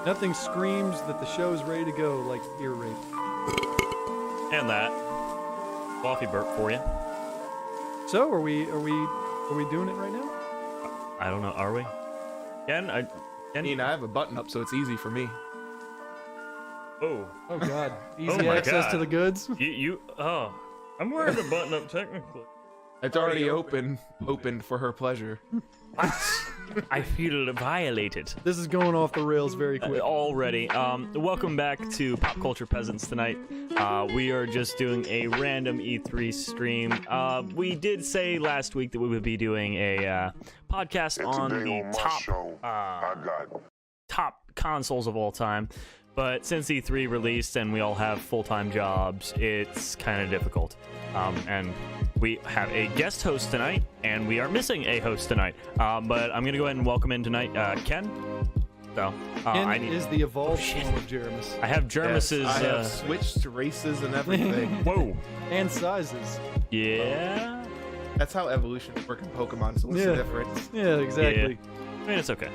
Nothing screams that the show is ready to go like ear rape. And that coffee burp for you. So, are we doing it right now? I don't know. Are we? Ken, I have a button up, so it's easy for me. Oh God! Easy my access God. to the goods. I'm wearing the button up technically. It's already opened for her pleasure. I feel violated. This is going off the rails very quick. Already. Welcome back to Pop Culture Peasants tonight. We are just doing a random E3 stream. We did say last week that we would be doing a podcast on the top consoles of all time. But since E3 released and we all have full-time jobs, it's kind of difficult. And we have a guest host tonight, and we are missing a host tonight. But I'm going to go ahead and welcome in tonight Ken. So, Ken is the evolved form of Jeremis. I have Jeremis's... Yes, I have switched races and everything. Whoa. And sizes. Yeah. That's how evolutions work in Pokemon, so what's the difference? Yeah, exactly. Yeah. I mean, it's okay.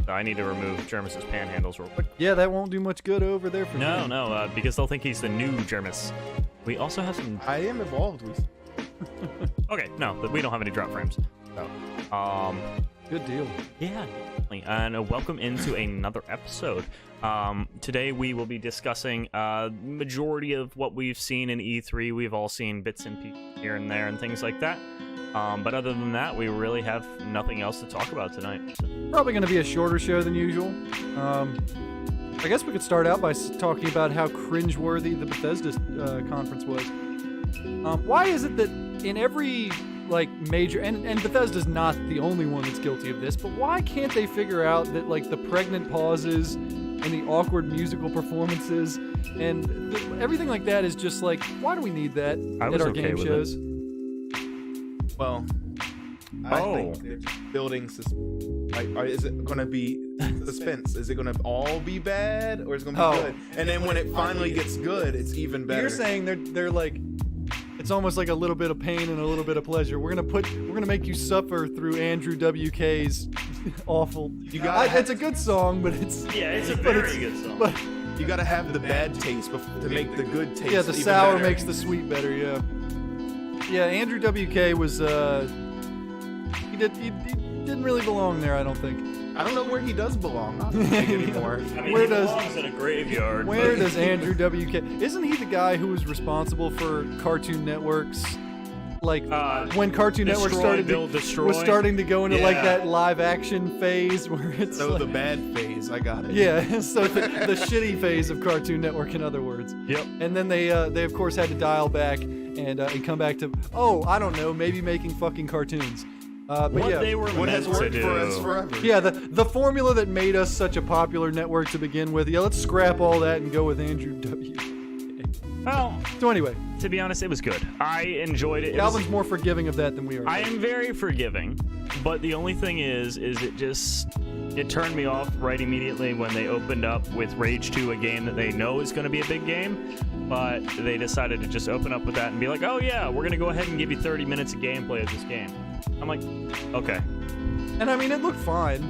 So I need to remove Jeremis's panhandles real quick. Yeah, that won't do much good over there for him. No, because they'll think he's the new Jeremis. We also have some... I am evolved. Okay, no, we don't have any drop frames. So, good deal. Yeah, definitely. And welcome into another episode. Today we will be discussing majority of what we've seen in E3. We've all seen bits and pieces here and there and things like that. But other than that, we really have nothing else to talk about tonight. So. Probably going to be a shorter show than usual. I guess we could start out by talking about how cringeworthy the Bethesda conference was. Why is it that in every major and Bethesda's not the only one that's guilty of this, but why can't they figure out that the pregnant pauses and the awkward musical performances and everything like that is just why do we need that at our game shows? Well, I think they're building is it going to be suspense? Is it going to all be bad, or is it going to be good? And then when it finally gets good, it's even better. You're saying they're it's almost like a little bit of pain and a little bit of pleasure. We're gonna make you suffer through Andrew WK's awful. It's a good song, but it's a very good song. But you gotta have the bad taste to make the good taste. Yeah, the even sour better. makes the sweet better. Yeah. Yeah, Andrew WK was he didn't really belong there, I don't think. I don't know where he does belong anymore. I mean, he belongs in a graveyard. Where does Andrew WK? Isn't he the guy who was responsible for Cartoon Network's when Cartoon Network was starting to go into that live action phase where it's the bad phase? I got it. Yeah, so the shitty phase of Cartoon Network, in other words. Yep. And then they of course had to dial back and come back to I don't know, maybe making fucking cartoons. But what has worked for us forever. Yeah, the formula that made us such a popular network to begin with. Yeah, let's scrap all that and go with Andrew W. Well, so anyway, to be honest, it was good. I enjoyed it. Calvin's more forgiving of that than we are. I am very forgiving, but the only thing is it turned me off right immediately when they opened up with Rage 2, a game that they know is going to be a big game, but they decided to just open up with that and be like, oh yeah, we're going to go ahead and give you 30 minutes of gameplay of this game. I'm like, okay. And I mean, it looked fine.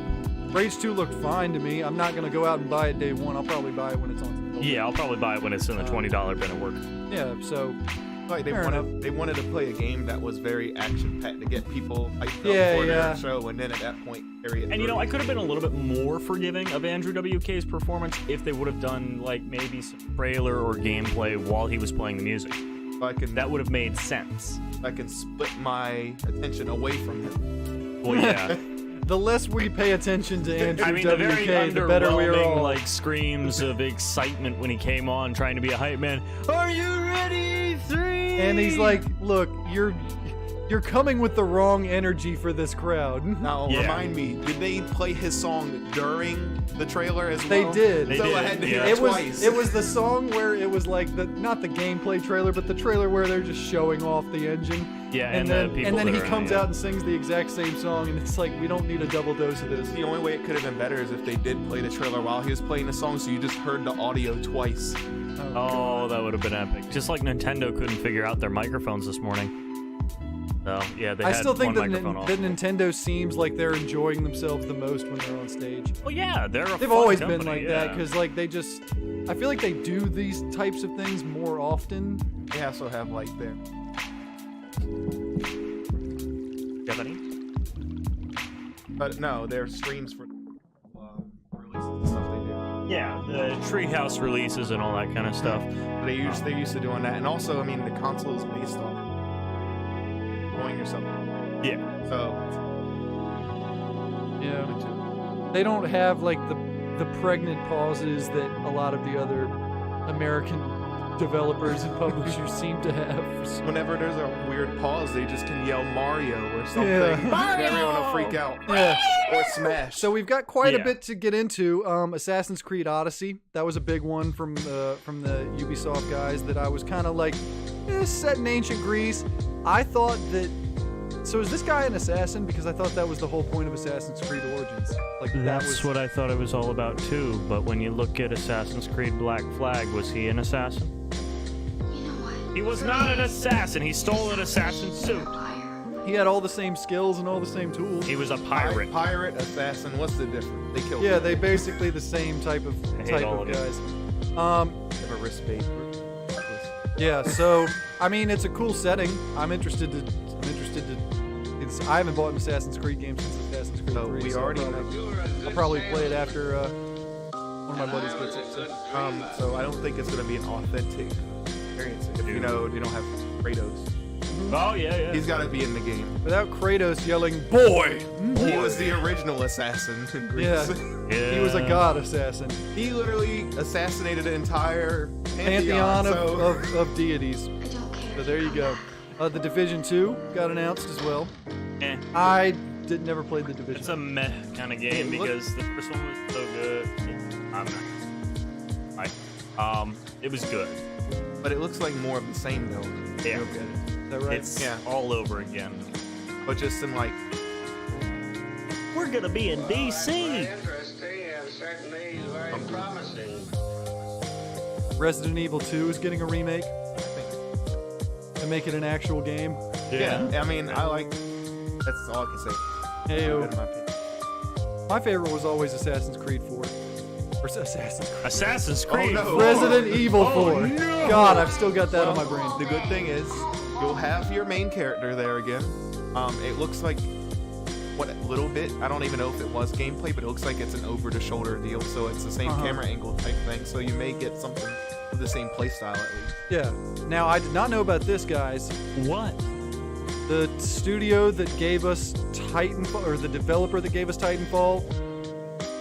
Rage 2 looked fine to me. I'm not going to go out and buy it day one. I'll probably buy it when it's on sale. Yeah, I'll probably buy it when it's in the $20 bin at work. Yeah, so... They wanted to play a game that was very action-packed to get people hyped up for their show, and then at that point, carry it. And I could have been a little bit more forgiving of Andrew WK's performance if they would have done maybe some trailer or gameplay while he was playing the music. That would have made sense. I can split my attention away from him. Well, yeah. The less we pay attention to Andrew WK, the very the better we are all. Screams of excitement when he came on trying to be a hype man. Are you ready, 3? And he's like, look, you're coming with the wrong energy for this crowd. Now, remind me, did they play his song during the trailer as They well? did. I had to hear it twice. It was the song where it was not the gameplay trailer, but the trailer where they're just showing off the engine. Yeah, and then he comes out and sings the exact same song, and it's like, we don't need a double dose of this. The only way it could have been better is if they did play the trailer while he was playing the song, so you just heard the audio twice. Oh, that would have been epic. Just like Nintendo couldn't figure out their microphones this morning. So yeah, they I had still think one that, microphone off. that Nintendo seems like they're enjoying themselves the most when they're on stage. Well, yeah, they've They've always been like that because like they just, I feel like they do these types of things more often. They also have like their but no, their streams for releases and stuff they do. Yeah, the Treehouse releases and all that kind of stuff. They're used to doing that, and also I mean the console is based off blowing yourself out. Yeah. So Yeah. They don't have like the pregnant pauses that a lot of the other American developers and publishers seem to have. whenever there's a weird pause, they just can yell Mario or something. Yeah. Mario! Everyone will freak out. Yeah. Or Smash. So we've got quite Yeah. a bit to get into. Assassin's Creed Odyssey. That was a big one from the Ubisoft guys that I was kind of like, set in ancient Greece. I thought that. So is this guy an assassin? Because I thought that was the whole point of Assassin's Creed Origins. Like that That's was what I thought it was all about too. But when you look at Assassin's Creed Black Flag, was he an assassin? You know what? He was not an assassin. He stole an assassin's suit. he had all the same skills and all the same tools. He was a pirate. Pirate, assassin. What's the difference? They kill. Yeah, people. they basically the same type of hate all of it. guys. Have a wrist bait. Yeah, so I mean, it's a cool setting. I'm interested to. I haven't bought an Assassin's Creed game since Assassin's Creed So 3. we so already I'll probably play it after one of my buddies gets it. So I don't think it's gonna be an authentic experience if you don't have Kratos. Oh yeah. He's got to be in the game. Without Kratos yelling "Boy!" He was the original assassin in Greece. Yeah. He was a god assassin. He literally assassinated an entire Pantheon so- of deities. I don't care. So there you go. The Division 2 got announced as well. Eh. I never played the Division. It's a meh kind of game because the first one was so good. I'm not. It was good. But it looks like more of the same though. Yeah. You'll get it. Is that right? It's Yeah. all over again. But just in like We're gonna be in DC. Interesting and certainly very promising. Resident Evil 2 is getting a remake to make it an actual game. yeah. I mean, I like. That's all I can say. Heyo. Good in my opinion. My favorite was always Assassin's Creed 4. Or Assassin's Creed. Assassin's Creed. no. Resident Evil 4. Oh, no. God, I've still got that on my brain. The good thing is you'll have your main character there again. It looks like what a little bit. I don't even know if it was gameplay, but it looks like it's an over-the-shoulder deal. So it's the same camera angle type thing. So you may get something of the same playstyle at least. Yeah. Now, I did not know about this, guys. What? The studio that gave us Titanfall, or the developer that gave us Titanfall,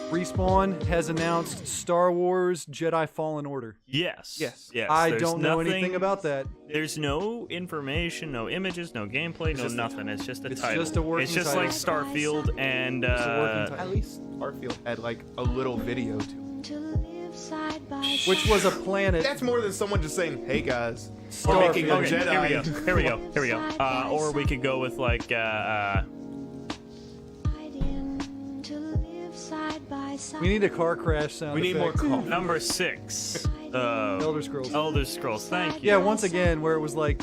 Respawn, has announced Star Wars Jedi Fallen Order. Yes. Yes. I There's don't know anything nothing- about that. There's no information, no images, no gameplay, no just a nothing. It's just a It's title. just a working It's just title. like Starfield and It's a working title. At least Starfield had like a little video to it. To live side by Which was a planet. That's more than someone just saying, "Hey guys, we're Starfield. making a Okay, Jedi." here we go. Or we could go with like side in, to live side by side. We need a car crash sound We need more effect. call. number 6. Elder Scrolls. Elder Scrolls. Thank you. Yeah, once again, where it was like,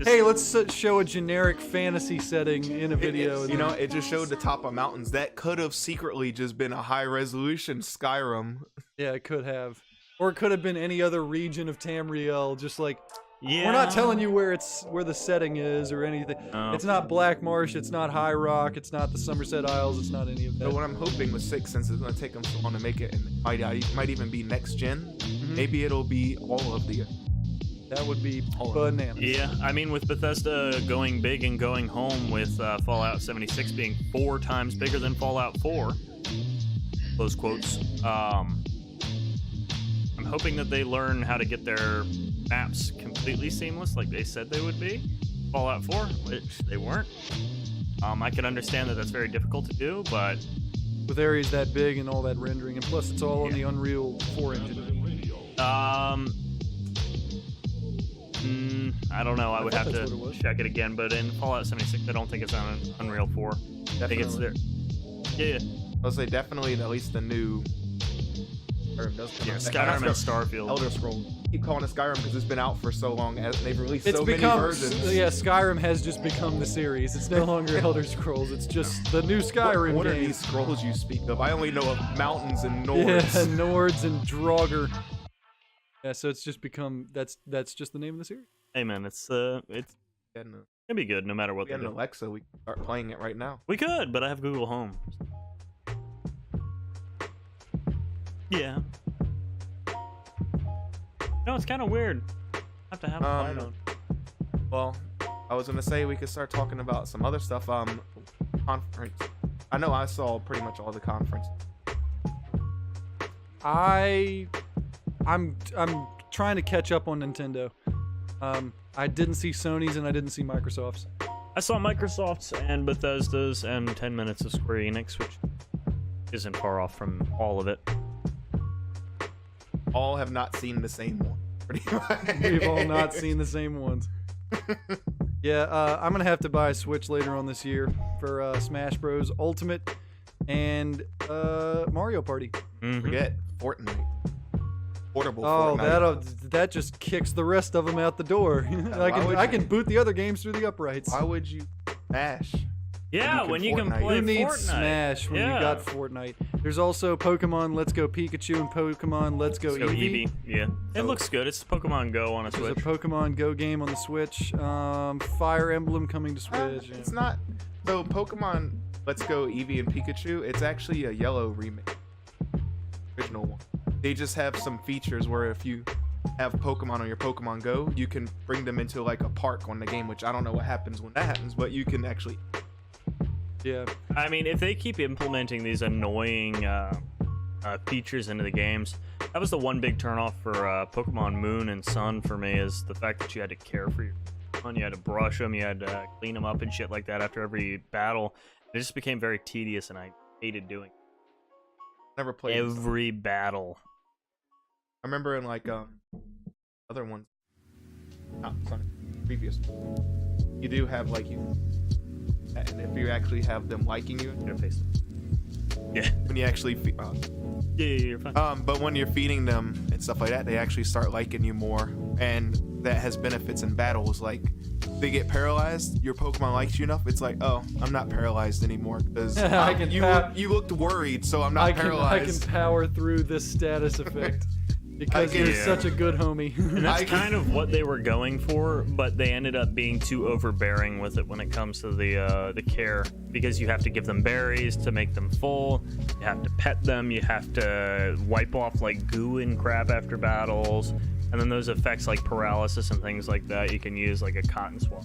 hey, let's show a generic fantasy setting in a video. You know, it just showed the top of mountains. That could have secretly just been a high resolution Skyrim. Yeah, it could have. Or it could have been any other region of Tamriel, just like, Yeah. we're not telling you where the setting is or anything. No. It's not Black Marsh, it's not High Rock, it's not the Somerset Isles, it's not any of So that. what I'm hoping with 6, since it's going to take them so long to make it, and it might even be next gen, maybe it'll be all of the... That would be bananas. Yeah, I mean, with Bethesda going big and going home with Fallout 76 being 4 times bigger than Fallout 4, close quotes, I'm hoping that they learn how to get their maps completely seamless like they said they would be. Fallout 4, which they weren't. I can understand that that's very difficult to do, but With areas that big and all that rendering, and plus it's all on the Unreal 4 engine. I don't know. I would thought have that's what it to was. check it again. But in Fallout 76, I don't think it's on Unreal 4. I think it's there. Definitely. Yeah. I'll say definitely at least the new Skyrim does. Yeah, Skyrim and Starfield. Elder Scrolls. Keep calling it Skyrim because it's been out for so long. As they've released It's so become, many versions. yeah, Skyrim has just become the series. It's no longer Elder Scrolls. It's just the new Skyrim What are game. these scrolls you speak of? I only know of mountains and Nords. Yeah, Nords and Draugr. Yeah, so it's just become that's just the name of the series. Hey man, it's And, gonna be good no matter what we they had an do. Alexa. We can start playing it right now. We could, but I have Google Home. Yeah. No, it's kind of weird. I have to have a light on. Well, I was gonna say we could start talking about some other stuff. Conference. I know I saw pretty much all the conference. I'm trying to catch up on Nintendo. I didn't see Sony's and I didn't see Microsoft's. I saw Microsoft's and Bethesda's and 10 minutes of Square Enix, which isn't far off from all of it. All have not seen the same one. Pretty much. We've all not seen the same ones. Yeah, I'm gonna have to buy a Switch later on this year for Smash Bros. Ultimate and Mario Party. Mhm. Forget Fortnite. Portable Oh, Fortnite. that just kicks the rest of them out the door. I can boot the other games through the uprights. Why would you Smash? Yeah, when you can Fortnite. play Who needs Fortnite. Smash when Yeah. you got Fortnite? There's also Pokemon Let's Go Pikachu and Pokemon Let's Go So Eevee. Eevee, yeah. It looks good. It's Pokemon Go on a There's Switch. a Pokemon Go game on the Switch. Fire Emblem coming to Switch. It's not. So Pokemon Let's Go Eevee and Pikachu. It's actually a yellow remake. Original one. They just have some features where if you have Pokemon on your Pokemon Go, you can bring them into like a park on the game, which I don't know what happens when that happens, but you can actually. Yeah. I mean, if they keep implementing these annoying features into the games, that was the one big turnoff for Pokemon Moon and Sun for me, is the fact that you had to care for your Pokemon, you had to brush them, you had to clean them up and shit like that after every battle. It just became very tedious, and I hated doing Never played this. every battle. I remember in like other ones. Sorry, previous. You do have like you, and if you actually have them liking you, Your face. Yeah. when you actually Yeah, you're fine. but when you're feeding them and stuff like that, they actually start liking you more, and that has benefits in battles. Like they get paralyzed, your Pokemon likes you enough. It's like, oh, I'm not paralyzed anymore because you looked worried, so I'm not I paralyzed. can power through this status effect because you're Yeah. such a good homie. And that's I- kind of what they were going for, but they ended up being too overbearing with it when it comes to the care, because you have to give them berries to make them full, you have to pet them, you have to wipe off like goo and crap after battles, and then those effects like paralysis and things like that, you can use like a cotton swab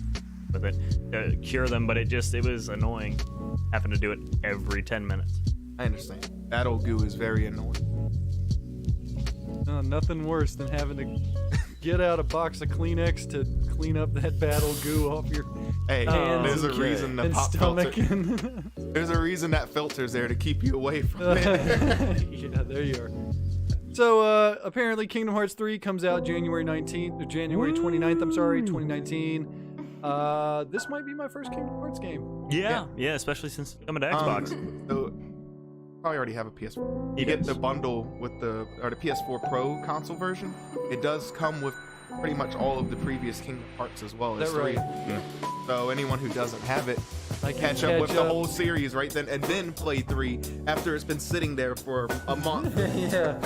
with it to cure them, but it was annoying having to do it every 10 minutes. I understand. Battle goo is very annoying. Nothing worse than having to get out a box of Kleenex to clean up that battle goo off your Hey, hands there's a and- reason the and pop stomach. filter. There's a reason that filter's there to keep you away from it. Yeah, there you are. So apparently Kingdom Hearts 3 comes out January 19th, or January 29th, I'm sorry, 2019. This might be my first Kingdom Hearts game. Yeah, especially since it's coming to Xbox. So probably already have a PS4. You Yes. get the bundle with the PS4 Pro console version. It does come with pretty much all of the previous Kingdom Hearts as well as That right? 3. So anyone who doesn't have it, I can catch up with the whole series right then, and then play 3 after it's been sitting there for a month. Yeah,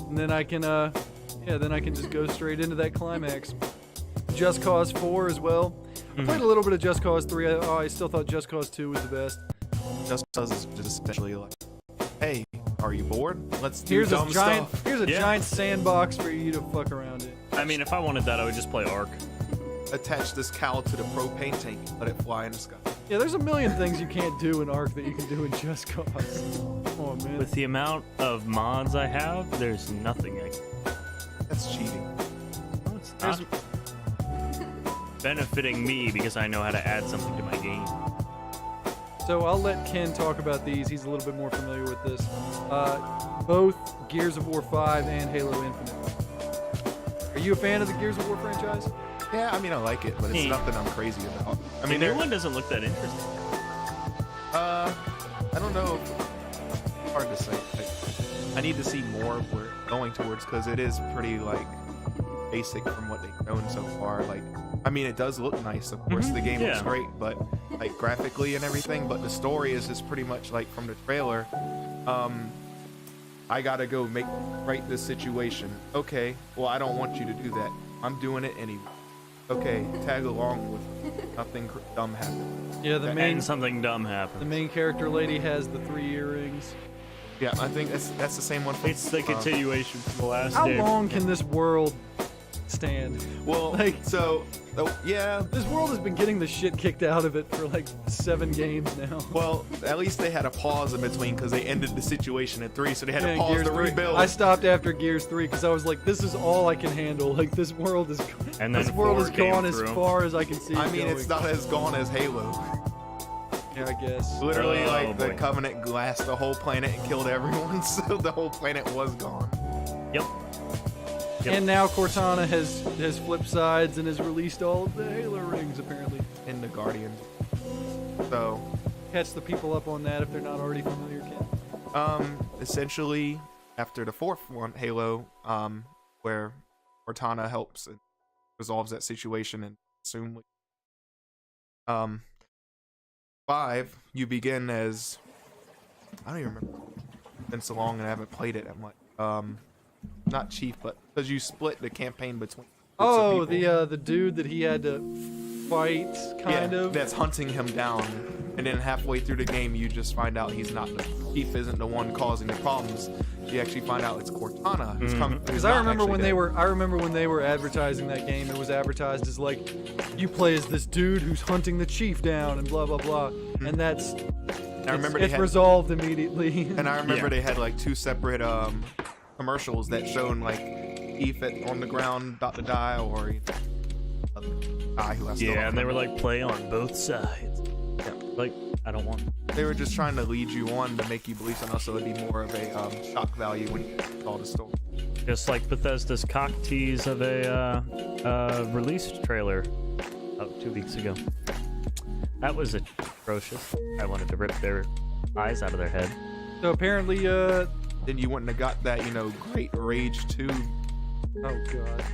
and then I can then I can just go straight into that climax. Just Cause 4 as well. I played a little bit of Just Cause 3. I still thought Just Cause 2 was the best. Just Cause is just essentially like, hey, are you bored? Let's do Here's a dumb giant stuff. Yeah. giant sandbox for you to fuck around in. I mean, if I wanted that, I would just play Ark. Attach this cowl to the propane tank, let it fly in the sky. Yeah, there's a million things you can't do in Ark that you can do in Just Cause. Oh man. With the amount of mods I have, there's nothing I can. That's cheating. No, it's not benefiting me because I know how to add something to my game. So I'll let Ken talk about these. He's a little bit more familiar with this. Both Gears of War 5 and Halo Infinite. Are you a fan of the Gears of War franchise? Yeah, I mean, I like it, but it's Hmm. nothing I'm crazy about. I mean, The new they're- one doesn't look that interesting. I don't know. Hard to say. I need to see more of where going towards, because it is pretty like basic from what they've shown so far. Like, I mean, it does look nice. Of course, the game looks great, but like graphically and everything. But the story is just pretty much like from the trailer. I gotta go right this situation. Okay, well, I don't want you to do that. I'm doing it anyway. Okay, tag along with it. Nothing dumb happened. Yeah, and something dumb happened. The main character lady has the 3 earrings. Yeah, I think that's the same one. It's the continuation from the last How game. long can this world stand? Well, Like, yeah. this world has been getting the shit kicked out of it for like 7 games now. Well, at least they had a pause in between because they ended the situation at 3, so they had to pause Gears to 3. rebuild. I stopped after Gears 3 because I was like, this is all I can handle. Like, this world is And then this world 4 has gone came as through. far as I can see. I it mean, going. it's not as gone as Halo. Yeah, I guess. Literally, like the boy. Covenant glassed the whole planet and killed everyone, so the whole planet was gone. Yep. Yep. And now Cortana has flipped sides and has released all of the Halo rings, apparently. In the Guardians. So, Catch the people up on that if they're not already familiar, Ken. essentially, after the 4th one, Halo, where Cortana helps and resolves that situation, and assumably, 5, you begin as, I don't even remember. It's been so long and I haven't played it. I'm like, not chief, but because you split the campaign between. groups of people. The dude that he had to fight, kind of. That's hunting him down, and then halfway through the game, you just find out he's not the chief, isn't the one causing the problems. You actually find out it's Cortana who's come. Because I remember when they were advertising that game, it was advertised as like, you play as this dude who's hunting the chief down and blah blah blah, and that's. I remember it's resolved immediately. And I remember they had like 2 separate commercials that shown like Eve on the ground about to die, or a guy who has to Yeah, and they were like, play on both sides. Yeah. Like, I don't want. They were just trying to lead you on to make you believe something else, so it'd be more of a shock value when you saw the story. Just like Bethesda's cock tease of a release trailer 2 weeks ago. That was atrocious. I wanted to rip their eyes out of their head. So apparently, Then you wouldn't have got that, great Rage 2. oh god.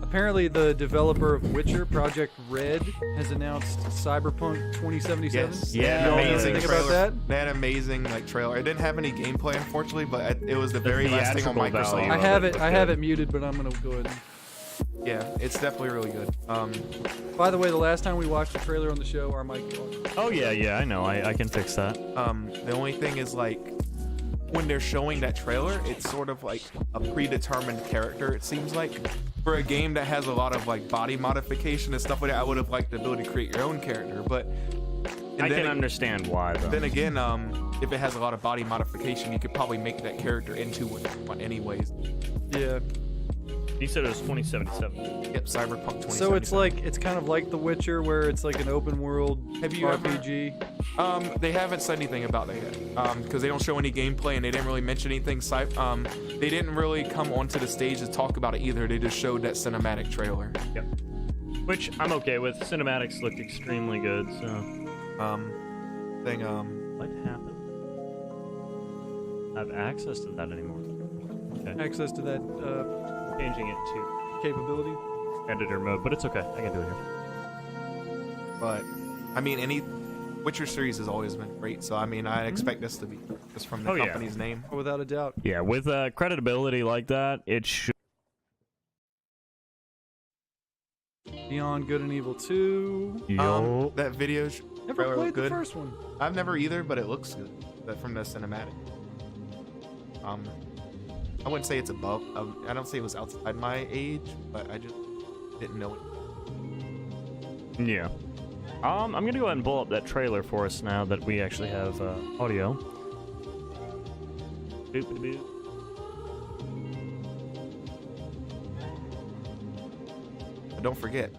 Apparently, the developer of Witcher, Project Red, has announced Cyberpunk 2077. Yes. Yeah, You all know amazing anything trailer. about that? They had an amazing trailer. It didn't have any gameplay, unfortunately, but it was the very last thing on theatrical Microsoft. value. I have it. was I have good. it muted, but I'm gonna go ahead. Yeah, it's definitely really good. By the way, the last time we watched the trailer on the show, our mic was off. Oh yeah, I know. I can fix that. The only thing is like when they're showing that trailer, it's sort of like a predetermined character. It seems like for a game that has a lot of like body modification and stuff like that, I would have liked the ability to create your own character. But I can understand why though. then again, if it has a lot of body modification, you could probably make that character into what you want anyways. Yeah. You said it was 2077. Yep, Cyberpunk 2077. So it's kind of like The Witcher, where it's like an open world Have you ever- RPG. They haven't said anything about that yet, because they don't show any gameplay and they didn't really mention anything. They didn't really come onto the stage to talk about it either. They just showed that cinematic trailer. Yep. Which I'm okay with. Cinematics looked extremely good. So. What happened? I have access to that anymore. Okay. Access to that Changing it to capability. editor mode, but it's okay. I can do it here. But I mean, any Witcher series has always been great. So I mean, I expect this to be just from the Oh, yeah. company's name. Without a doubt. Yeah, with credibility like that, it should. Beyond Good and Evil 2. That video Never trailer played looked the good. first one. I've never either, but it looks good. That from the cinematic. I wouldn't say it's above. I don't say it was outside my age, but I just didn't know it. Yeah. I'm gonna go ahead and pull up that trailer for us now that we actually have audio. Boop-a-doo. But don't forget, the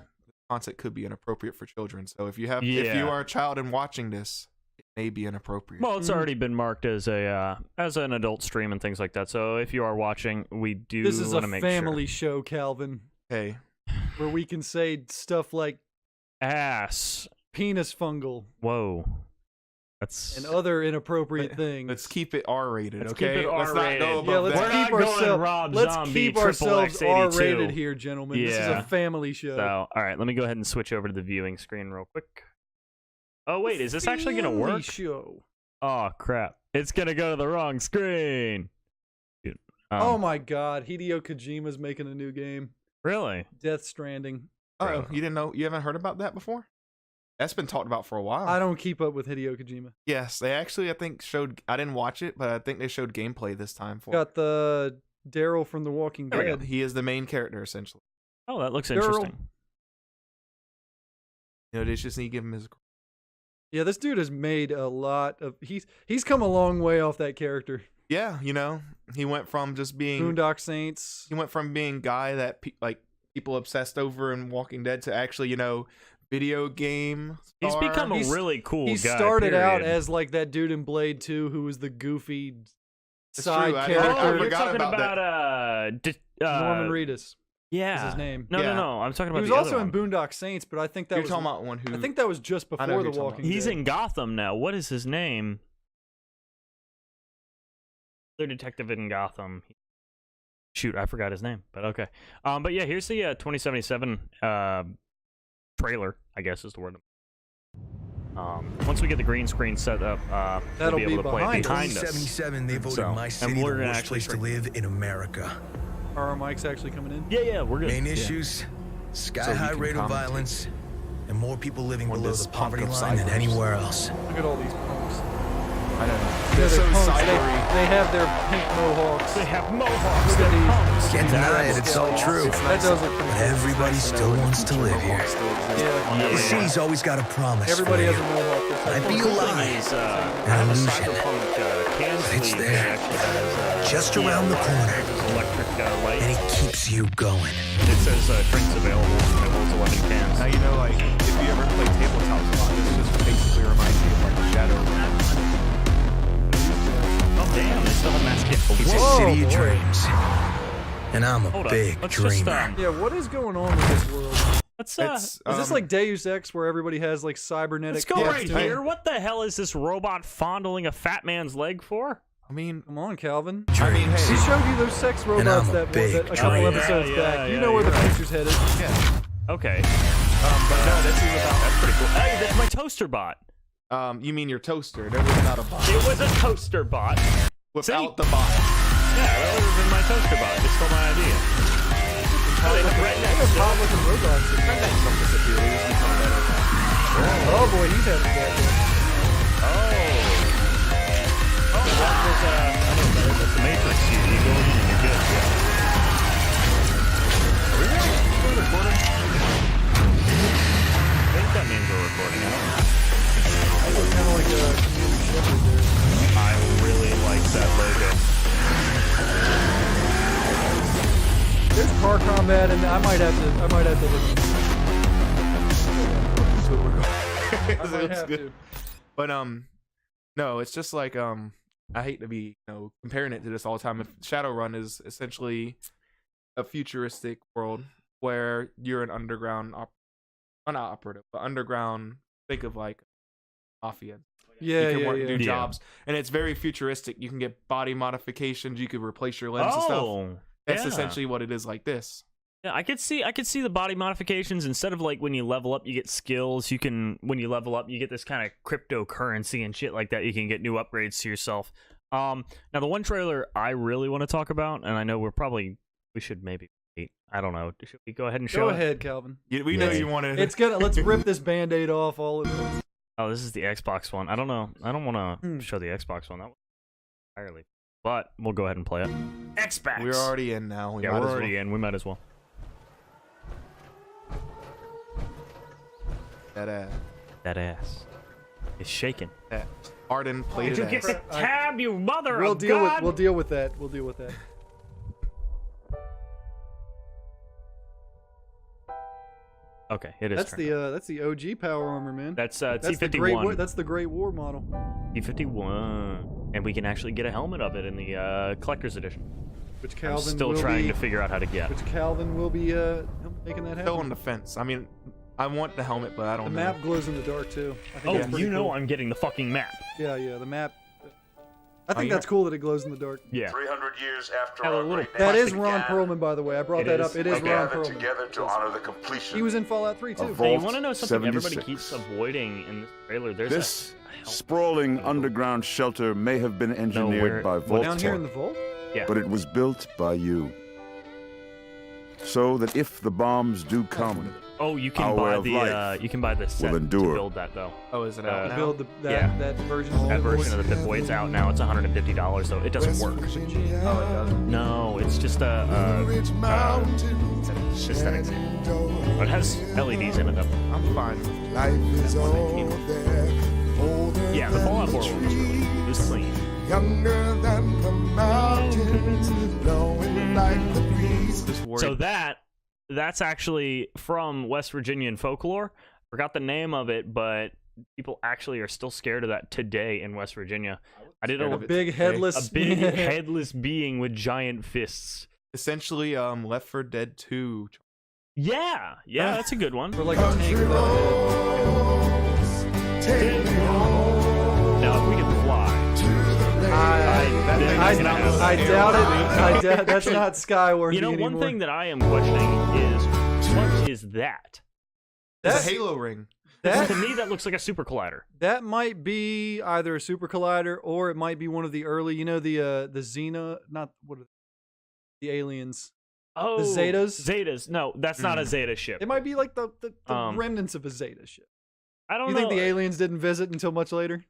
content could be inappropriate for children. So if you have, if Yeah. you are a child and watching this, it may be inappropriate. Well, it's already been marked as an adult stream and things like that. So if you are watching, we do This is a want to make family show, Calvin, Hey, where we can say stuff like sure. Ass. penis fungal. Whoa. That's and other inappropriate things. Let's keep it R-rated, Let's okay? keep it Let's not R-rated. go above Yeah, let's that. We're keep not going ourselves. Rob Let's Zombie, keep Triple ourselves X 82. R-rated here, gentlemen. This is Yeah. a family show. So, all right, let me go ahead and switch over to the viewing screen real quick. Oh wait, is this actually gonna Family work? Show. Oh crap! It's gonna go to the wrong screen. Dude, Oh my God, Hideo Kojima's making a new game, Really? Death Stranding. Oh, you didn't know? You haven't heard about that before? That's been talked about for a while. I don't keep up with Hideo Kojima. Yes, they actually, I think, showed. I didn't watch it, but I think they showed gameplay this time for. Got the Daryl from The Walking There we go. Dead. He is the main character essentially. Oh, that looks Girl. interesting. You know, they just need to give him his. Yeah, this dude has made a lot of. He's come a long way off that character. Yeah, you know, he went from just being. Boondock Saints. He went from being guy that people obsessed over in Walking Dead to actually, you know, video game. He's star. become a really cool guy. He started out period. as like that dude in Blade 2 who was the goofy It's side true, I character. you're forgot talking about about Norman Reedus Yeah, is his name. No, Yeah. no. I'm talking He about was the also other in one. Boondock Saints, but I think that You're was talking about one who. I think that was just I know before who The you're talking Walking about. He's Dead. in Gotham now. What is his name? They're detective in Gotham. Shoot, I forgot his name, but okay. But yeah, here's the 2077 trailer, I guess is the word. Once we get the green screen set up, we'll That'll be be able to play it behind behind us. 2077, they voted So, my and city the we're gonna worst actually place to stream. live in America. Are our mics actually coming in? Yeah, we're good. Main Yeah. issues, So sky-high you can rate of commentate. violence, and more people living On below this the poverty punk of line than cyphers. anywhere else. Look at all these punks. I don't know. Yeah, They're so punks. cybery. They have their pink mohawks. They have mohawks. Look at They're these. punks. Can't deny it, it's all true. That does look pretty But cool. everybody still wants to live here. Yeah, The city's always got a promise everybody for has you. a mohawk. That's Might like- be a Cool thing lie, is, I have a illusion. cyberpunk can But it's sleeve there. that actually has, Just around the corner. electric light. and it keeps you going. It says drinks available. It holds 11 cans. Now you know, like if you ever play tabletops a lot, this just basically reminds me of like Shadow. Oh damn! They still have mass kit. It's a Whoa, city of boy. dreams. And I'm a Hold on. big Let's just dreamer. Yeah, what is going on with this world? let's It's Is this like Deus Ex where everybody has like cybernetic? let's go Yeah, right it's- here. What the hell is this robot fondling a fat man's leg for? I mean, Come on, Calvin. I mean, We hey, showed you those sex I'm robots a that big a couple dreamer. episodes Yeah, back. You yeah, know where the you're right. future's headed. yeah. Okay. But no, this is about. That's pretty cool. Hey, that's my toaster bot. You mean your toaster? There was not a bot. It was a toaster bot. Without the bot. Yeah, that would have been my toaster bot. Just stole my idea. Right next to Hot looking robots. Oh boy, he's having a bad day. Oh, that was I know better. That's the Matrix. You go in and you're good. Yeah. Are we ready? We're recording. I think that means we're recording. I don't know. That looks kind of like a community shepherd there. I really like that logo. There's car combat, and I might have to look into it. I might have to. But no, it's just like I hate to be comparing it to this all the time. If Shadowrun is essentially a futuristic world where you're an underground not operative, but underground. Think of like mafia. Yeah, You can yeah, work, yeah. do Yeah. jobs, and it's very futuristic. You can get body modifications. You could replace your limbs and stuff. That's yeah. essentially what it is like this. Yeah, I could see the body modifications. Instead of like when you level up, you get skills. When you level up, you get this kind of cryptocurrency and shit like that. You can get new upgrades to yourself. Now the one trailer I really want to talk about, and I know we should maybe wait. I don't know. Should we go ahead and show Go it? ahead, Calvin. We know you wanted. It's gonna. Let's rip this Band-Aid off all at once. Oh, this is the Xbox one. I don't know. I don't want to show the Xbox one. That was entirely. But we'll go ahead and play it. Xbox. We're already in now. We Yeah, might we're as already well. in. We might as well. That ass is shaking. That hardened Did plated you get ass. the tab, you mother We'll of deal God? with that. We'll deal with that. Okay, it is. That's turned the OG power armor, man. That's That's the Great War. T51. That's the Great War model. T51, and we can actually get a helmet of it in the collector's edition. Which I'm Calvin still will trying be, to figure out how to get. Which Calvin will be making that Still on happen. the fence. I mean, I want the helmet, but I The don't know. map glows in the dark too. I think Oh, that's pretty you know cool. I'm getting the fucking map. Yeah, the map. I think yeah. that's cool that it glows in the dark. Yeah. 300 years after Have a our little great That is nation Ron began, Perlman, by the way. I brought It that is? up. It is we Ron gathered Perlman. together to honor the completion He was in Fallout 3 too. of Hey, you Vault want to know something everybody 76. keeps avoiding in this trailer? There's This a sprawling underground shelter may have been engineered by Vault Down here in the Tech, vault? but it was built by you. So that if the bombs do come, Oh, you can Our way buy of the life you can buy the set to endure. build that though. Oh, is it out now? Build yeah. that version of the That Pip-Boy. version of the Pip-Boy, it's out now. It's $150 though. It doesn't work. Oh, it doesn't. No, it's just it's just an example. But it has LEDs in it though. I'm fine. Yeah, the Fallout 4 one was really it was clean. Just worried. So that's actually from West Virginian folklore. Forgot the name of it, but people actually are still scared of that today in West Virginia. I did scared a of it. Big headless. a big headless being with giant fists. Essentially, Left 4 Dead 2. Yeah, that's a good one. Or like a tank without a head. Now, if we can fly, I doubt it. I doubt that's not Skyworthy you know, anymore. one thing that I am questioning is what is that? It's That- a Halo ring. To me, that looks like a super collider. That might be either a super collider or it might be one of the early, the Xena, not what are the aliens. Oh, Zetas? Zetas. No, that's not a Zeta ship. It might be like the Um, remnants of a Zeta ship. I don't You know. think the aliens didn't visit until much later?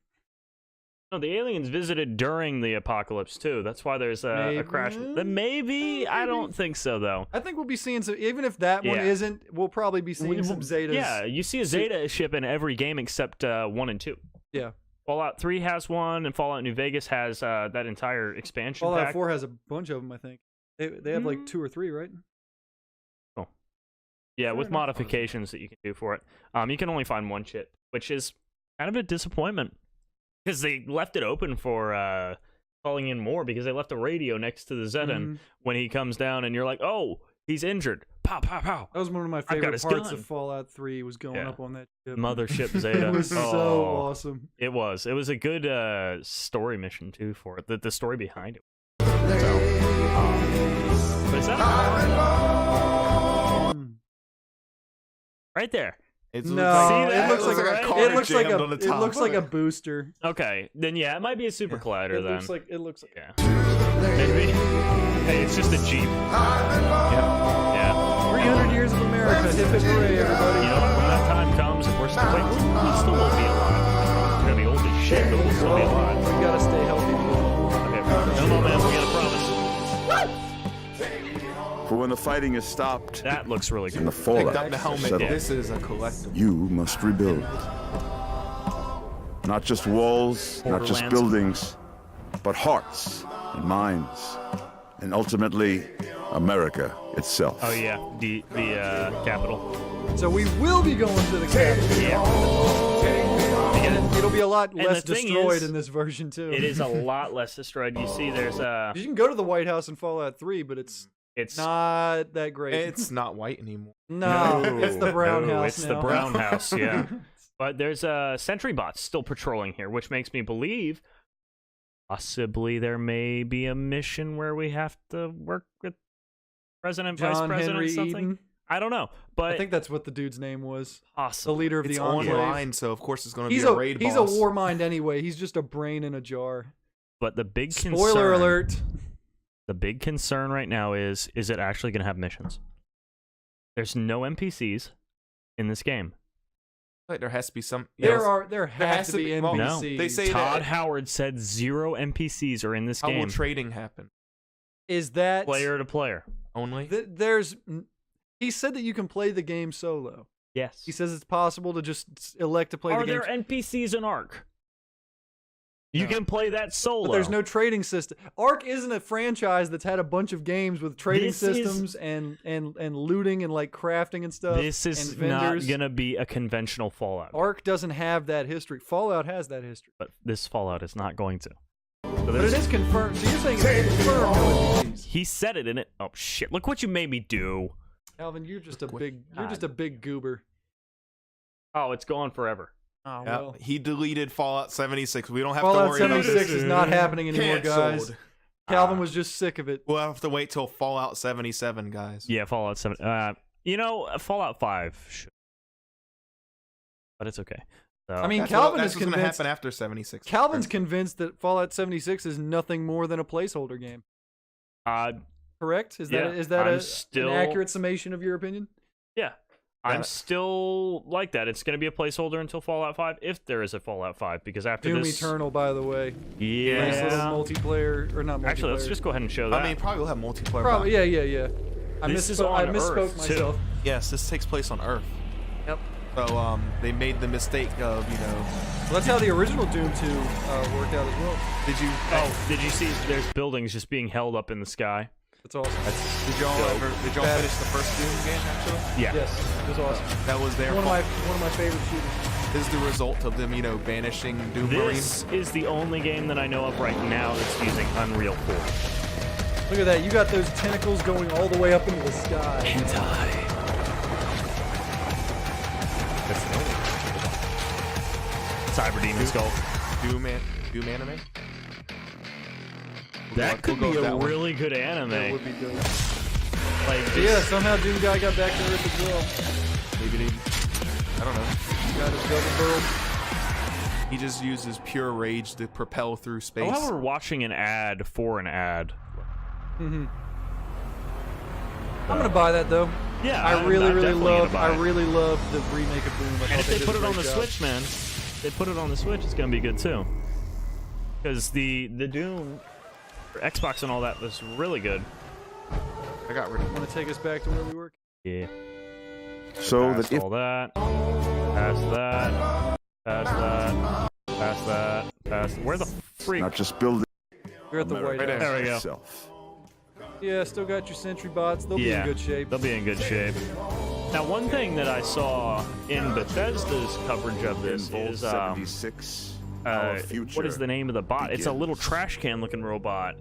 No, the aliens visited during the apocalypse too. That's why there's a crash. Then maybe I don't think so though. I think we'll be seeing some. Even if that one Yeah. isn't, we'll probably be seeing some Zetas. Yeah, you see a Zeta ship in every game except 1 and 2. Yeah. Fallout 3 has one, and Fallout New Vegas has that entire expansion Fallout pack. 4 has a bunch of them. I think they have like 2 or 3, right? Yeah, with enough. modifications that you can do for it. You can only find one ship, which is kind of a disappointment because they left it open for calling in more because they left a radio next to the Zetan when he comes down, and you're like, oh, he's injured. Pow, pow, pow. That was one of my got favorite his parts gun. of Fallout 3 was going Yeah. up on that ship. Mothership Zeta. It was so Oh, awesome. It was. It was a good story mission too for it. The story behind it. So, but is that right there? It No, See that? it looks like Right? a, car it looks like jammed a, on the it top. looks like a booster. Okay, then yeah, it might be a super collider It then. looks like Yeah. Maybe. Hey, it's just a Jeep. Yeah. 300 years of America. Hip hip hooray, everybody. You know, when that time comes, if we're still, we still won't be alive. We're gonna be old as shit, but we'll still be alive. We gotta stay healthy. Okay, no, man, we got a promise. for when the fighting is stopped That looks really and the good. Picked fallout up the helmet. settled, This is a collectible. you must rebuild. Not just walls, not just Borderlands. buildings, but hearts and minds, and ultimately, America itself. Oh yeah, the capital. So we will be going to the capital. Yeah. It'll be a lot And less the thing destroyed is, in this version too. It is a lot less destroyed. You see, there's You can go to the White House in Fallout 3, but it's it's not that great. It's not white anymore. no, it's the Brown no, House It's now. the Brown House, yeah. But there's sentry bots still patrolling here, which makes me believe possibly there may be a mission where we have to work with President, Vice John President, Henry something. Eden. I don't know, but I think that's what the dude's name was. The possibly. leader of It's the Enclave. online, so of course it's going to be He's a raid he's boss. a war mind anyway. He's just a brain in a jar. But the big Spoiler concern, alert. the big concern right now is it actually going to have missions? There's no NPCs in this game. Like there has to be some. There has to be NPCs. Well, they say Todd that. Howard said 0 NPCs are in this How game. will trading happen? Is that Player to player. Only. there's he said that you can play the game solo. Yes. He says it's possible to just elect to play Are the game. there NPCs in Ark? You can play that solo. But there's no trading system. Ark isn't a franchise that's had a bunch of games with trading This is- systems and looting and like crafting and stuff. This is and not vendors. gonna be a conventional Fallout. Ark doesn't have that history. Fallout has that history. But this Fallout is not going to. So But there's- it is confirmed. So you're saying it's confirmed no NPCs. He said it in it. Oh shit! Look what you made me do. Alvin, you're just a big goober. Oh, it's gone forever. Oh, Yep. well. He deleted Fallout 76. We don't have to Fallout worry about 76 this. is not happening anymore, guys. Canceled. Calvin was just sick of it. We'll have to wait till Fallout 77, guys. Yeah, Fallout 7. Fallout 5 should. But it's okay. So, I mean, That's Calvin what's is going to convinced. happen after 76. Calvin's convinced that Fallout 76 is nothing more than a placeholder game. Correct? Is that an accurate summation of your opinion? yeah. I'm still like that. It's going to be a placeholder until Fallout 5, if there is a Fallout 5, because after Doom this... Eternal, by the way. Yeah. Nice little multiplayer, or not multiplayer. Actually, let's just go ahead and show that. I mean, probably will have multiplayer. Probably, yeah. I This is misspoke, on I misspoke Earth, too. myself. Yes, this takes place on Earth. Yep. So they made the mistake of, Well, that's how the original Doom 2 worked out as well. did you see there's buildings just being held up in the sky? That's awesome. did y'all finish the first Doom game actually? Yeah. Yes, it was awesome. That was their One fault. of my favorite shooters. This is the result of them, banishing Doom Marines. This is the only game that I know of right now that's using Unreal 4. Look at that. You got those tentacles going all the way up into the sky. Hentai. Cyber Demon Skull. Doom anime. That could We'll be go with a that one. really good anime. That would be dope. Like, But yeah, somehow Doom Guy got back to Earth as well. Maybe I don't know. Got his double barrel. He just uses pure rage to propel through space. oh, we're watching an ad for an ad. I'm gonna buy that though. Yeah, I I'm really definitely gonna buy it. really love the remake of Doom. I And thought if they did put a it on great the job. Switch, man, they put it on the Switch, it's gonna be good too. Because the Doom for Xbox and all that was really good. I got rid of Want to take us back to where we were? Yeah. So Past that if all that, past that, past that, past that, past. Where the freak? not just building We're at the White House. There we go. itself. Yeah, still got your sentry bots. They'll be in good shape. They'll be in good shape. Now, one thing that I saw in Bethesda's coverage of this Involve is 76. Our future what is the name of the bot? It's a little begins. trash can looking robot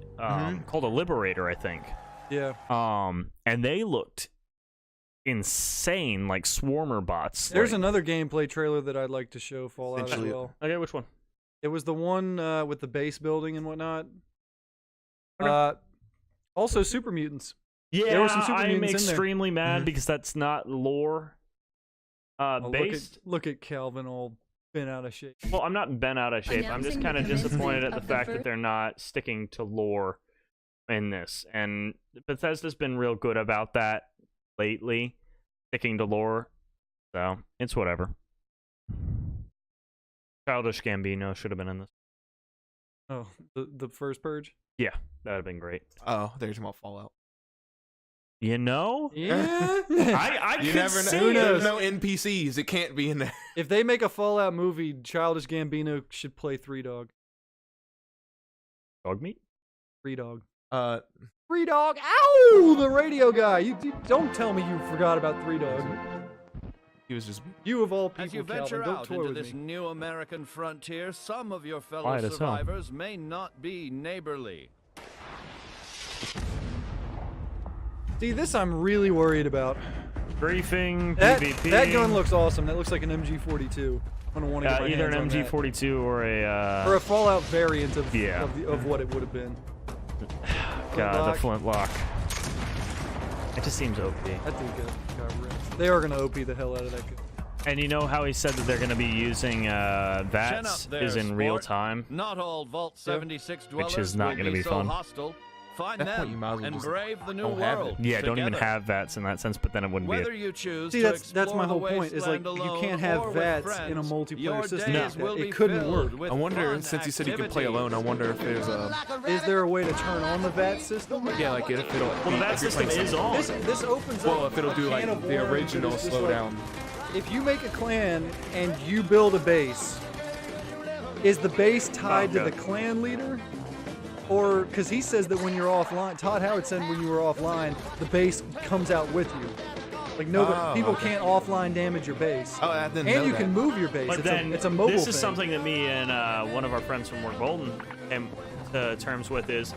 called a Liberator, I think. Yeah. And they looked insane, like swarmer bots. There's like, another gameplay trailer that I'd like to show Fallout as Essentially- well. Okay, which one? It was the one with the base building and whatnot. Okay. Also, Super Mutants. Yeah, There were some Super I'm Mutants in there. extremely mad because that's not lore Oh, based. look at Calvin all bent out of shape. Well, I'm not bent out of shape. I'm just Announcing kind of the disappointed at commencement the of the fact that first- they're not sticking to lore in this. And Bethesda's been real good about that lately, sticking to lore. So, it's whatever. Childish Gambino should have been in this. Oh, the first Purge. Yeah, that would have been great. Oh, there's more Fallout. You know? Yeah. I You could never know. see Who it. knows? There's no NPCs. It can't be in there. If they make a Fallout movie, Childish Gambino should play Three Dog. Dog meat? Three Dog. Three Dog. Ow! The radio guy. You don't tell me you forgot about Three Dog. He was just. You of all people, As you Calvin, venture don't out toy into with this me. new American frontier, some of your fellow Quiet as hell. survivors may not be neighborly. See, this I'm really worried about. Briefing, That PvP. that gun looks awesome. That looks like an MG42. I'm gonna want to get my either hands an on that. MG42 or a. Or a Fallout variant of Yeah. of what it would have been. God, the Flintlock. flintlock. It just seems OP. That dude got ripped. They are gonna OP the hell out of that gun. And you know how he said that they're going to be using Chin VATS up there, is in real sport. time? Not all Vault 76 dwellers is not will gonna be so fun. hostile. Find At that point, them you might as well and just brave the new don't have it. world. Yeah, don't even together. have VATS in that sense, but then it wouldn't Whether be. you choose See, to that's my explore the whole point. Is like wasteland you alone can't have or with VATS in a friends, multiplayer your system. days like will that. be It couldn't filled work. with I wonder, fun since you said you could play activities. alone, I wonder if there's a. Is there a way to turn on the VAT system? Yeah, like if it'll. Well, the VAT if you're system playing is some- on. This opens Well, up if it'll a do like can of the worms original that is just slowdown. like, if you make a clan and you build a base, is the base tied to the God. clan leader? Or, because he says that when you're offline, Todd Howard said when you were offline, the base comes out with you. Like, people okay. can't offline damage your base. Oh, I didn't know And you that. can move your base. But then it's a mobile this thing. is something that me and one of our friends from Work Bolton came to terms with is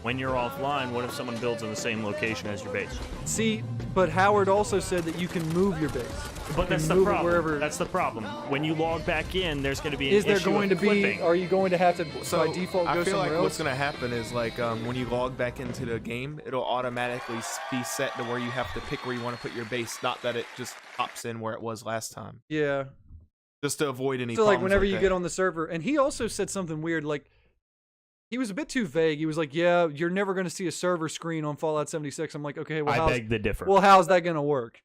when you're offline, what if someone builds in the same location as your base? See, but Howard also said that you can move your base. But that's the move it problem. wherever- That's the problem. When you log back in, there's going to be an Is there issue going of to be? clipping. Are you going to have to So by default I go feel somewhere like else? what's gonna happen is like when you log back into the game, it'll automatically be set to where you have to pick where you want to put your base, not that it just pops in where it was last time, Yeah. just to avoid any. So like problems whenever like you that. get on the server, and he also said something weird, like he was a bit too vague. He was like, "Yeah, you're never going to see a server screen on Fallout 76." I'm like, "Okay, well, I beg to differ. well, how's that going to work?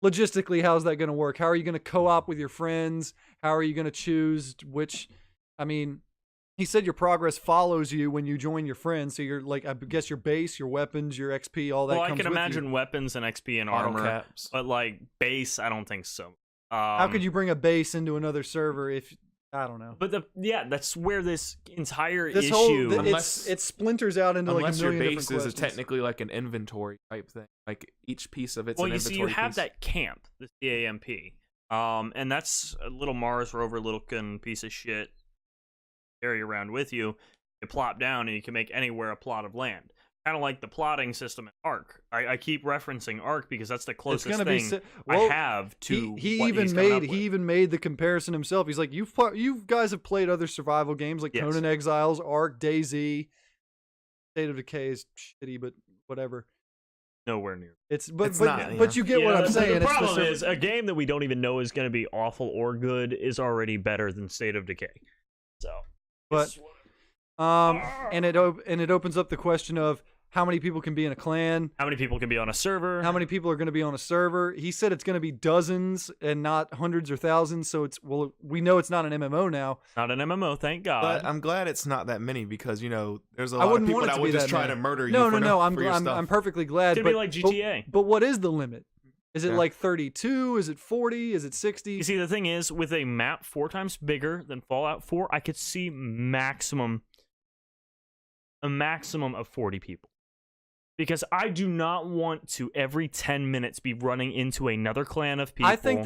Logistically, how's that going to work? How are you going to co-op with your friends? How are you going to choose which? I mean, he said your progress follows you when you join your friends. So you're like, I guess your base, your weapons, your XP, all that. Well, I comes can with imagine you. weapons and XP and Auto armor, caps. but like base, I don't think so. How could you bring a base into another server if I don't know? But that's where this entire This issue. whole Unless- it splinters out into like a Unless your million base different is questions. technically like an inventory type thing, like each piece of it's well, an you see, inventory you have piece. that camp, the CAMP, and that's a little Mars rover looking piece of shit. Carry around with you. You plop down and you can make anywhere a plot of land. Kind of like the plotting system in Ark. I keep referencing Ark because that's the closest gonna be thing well, I have to. He what even he's coming up made with. he even made the comparison himself. He's like, you guys have played other survival games like Yes. Conan Exiles, Ark, DayZ. State of Decay is shitty, but whatever. nowhere near. It's It's not, but you get what Yeah, I'm the- saying. The It's problem server- is a game that we don't even know is going to be awful or good is already better than State of Decay. So, But it's- and it opens up the question of how many people can be in a clan. how many people can be on a server? How many people are going to be on a server? He said it's going to be dozens and not hundreds or thousands. So we know it's not an MMO now. Not an MMO, thank God. But I'm glad it's not that many because there's a I lot of wouldn't people want it that to would be just that try many. to murder you. No, for no. I'm for your stuff. I'm perfectly glad. It's but, gonna be like GTA. But what is the limit? Is it Yeah. like 32? Is it 40? Is it 60? You see, the thing is, with a map 4 times bigger than Fallout 4, I could see a maximum of 40 people. Because I do not want to every 10 minutes be running into another clan of people. I think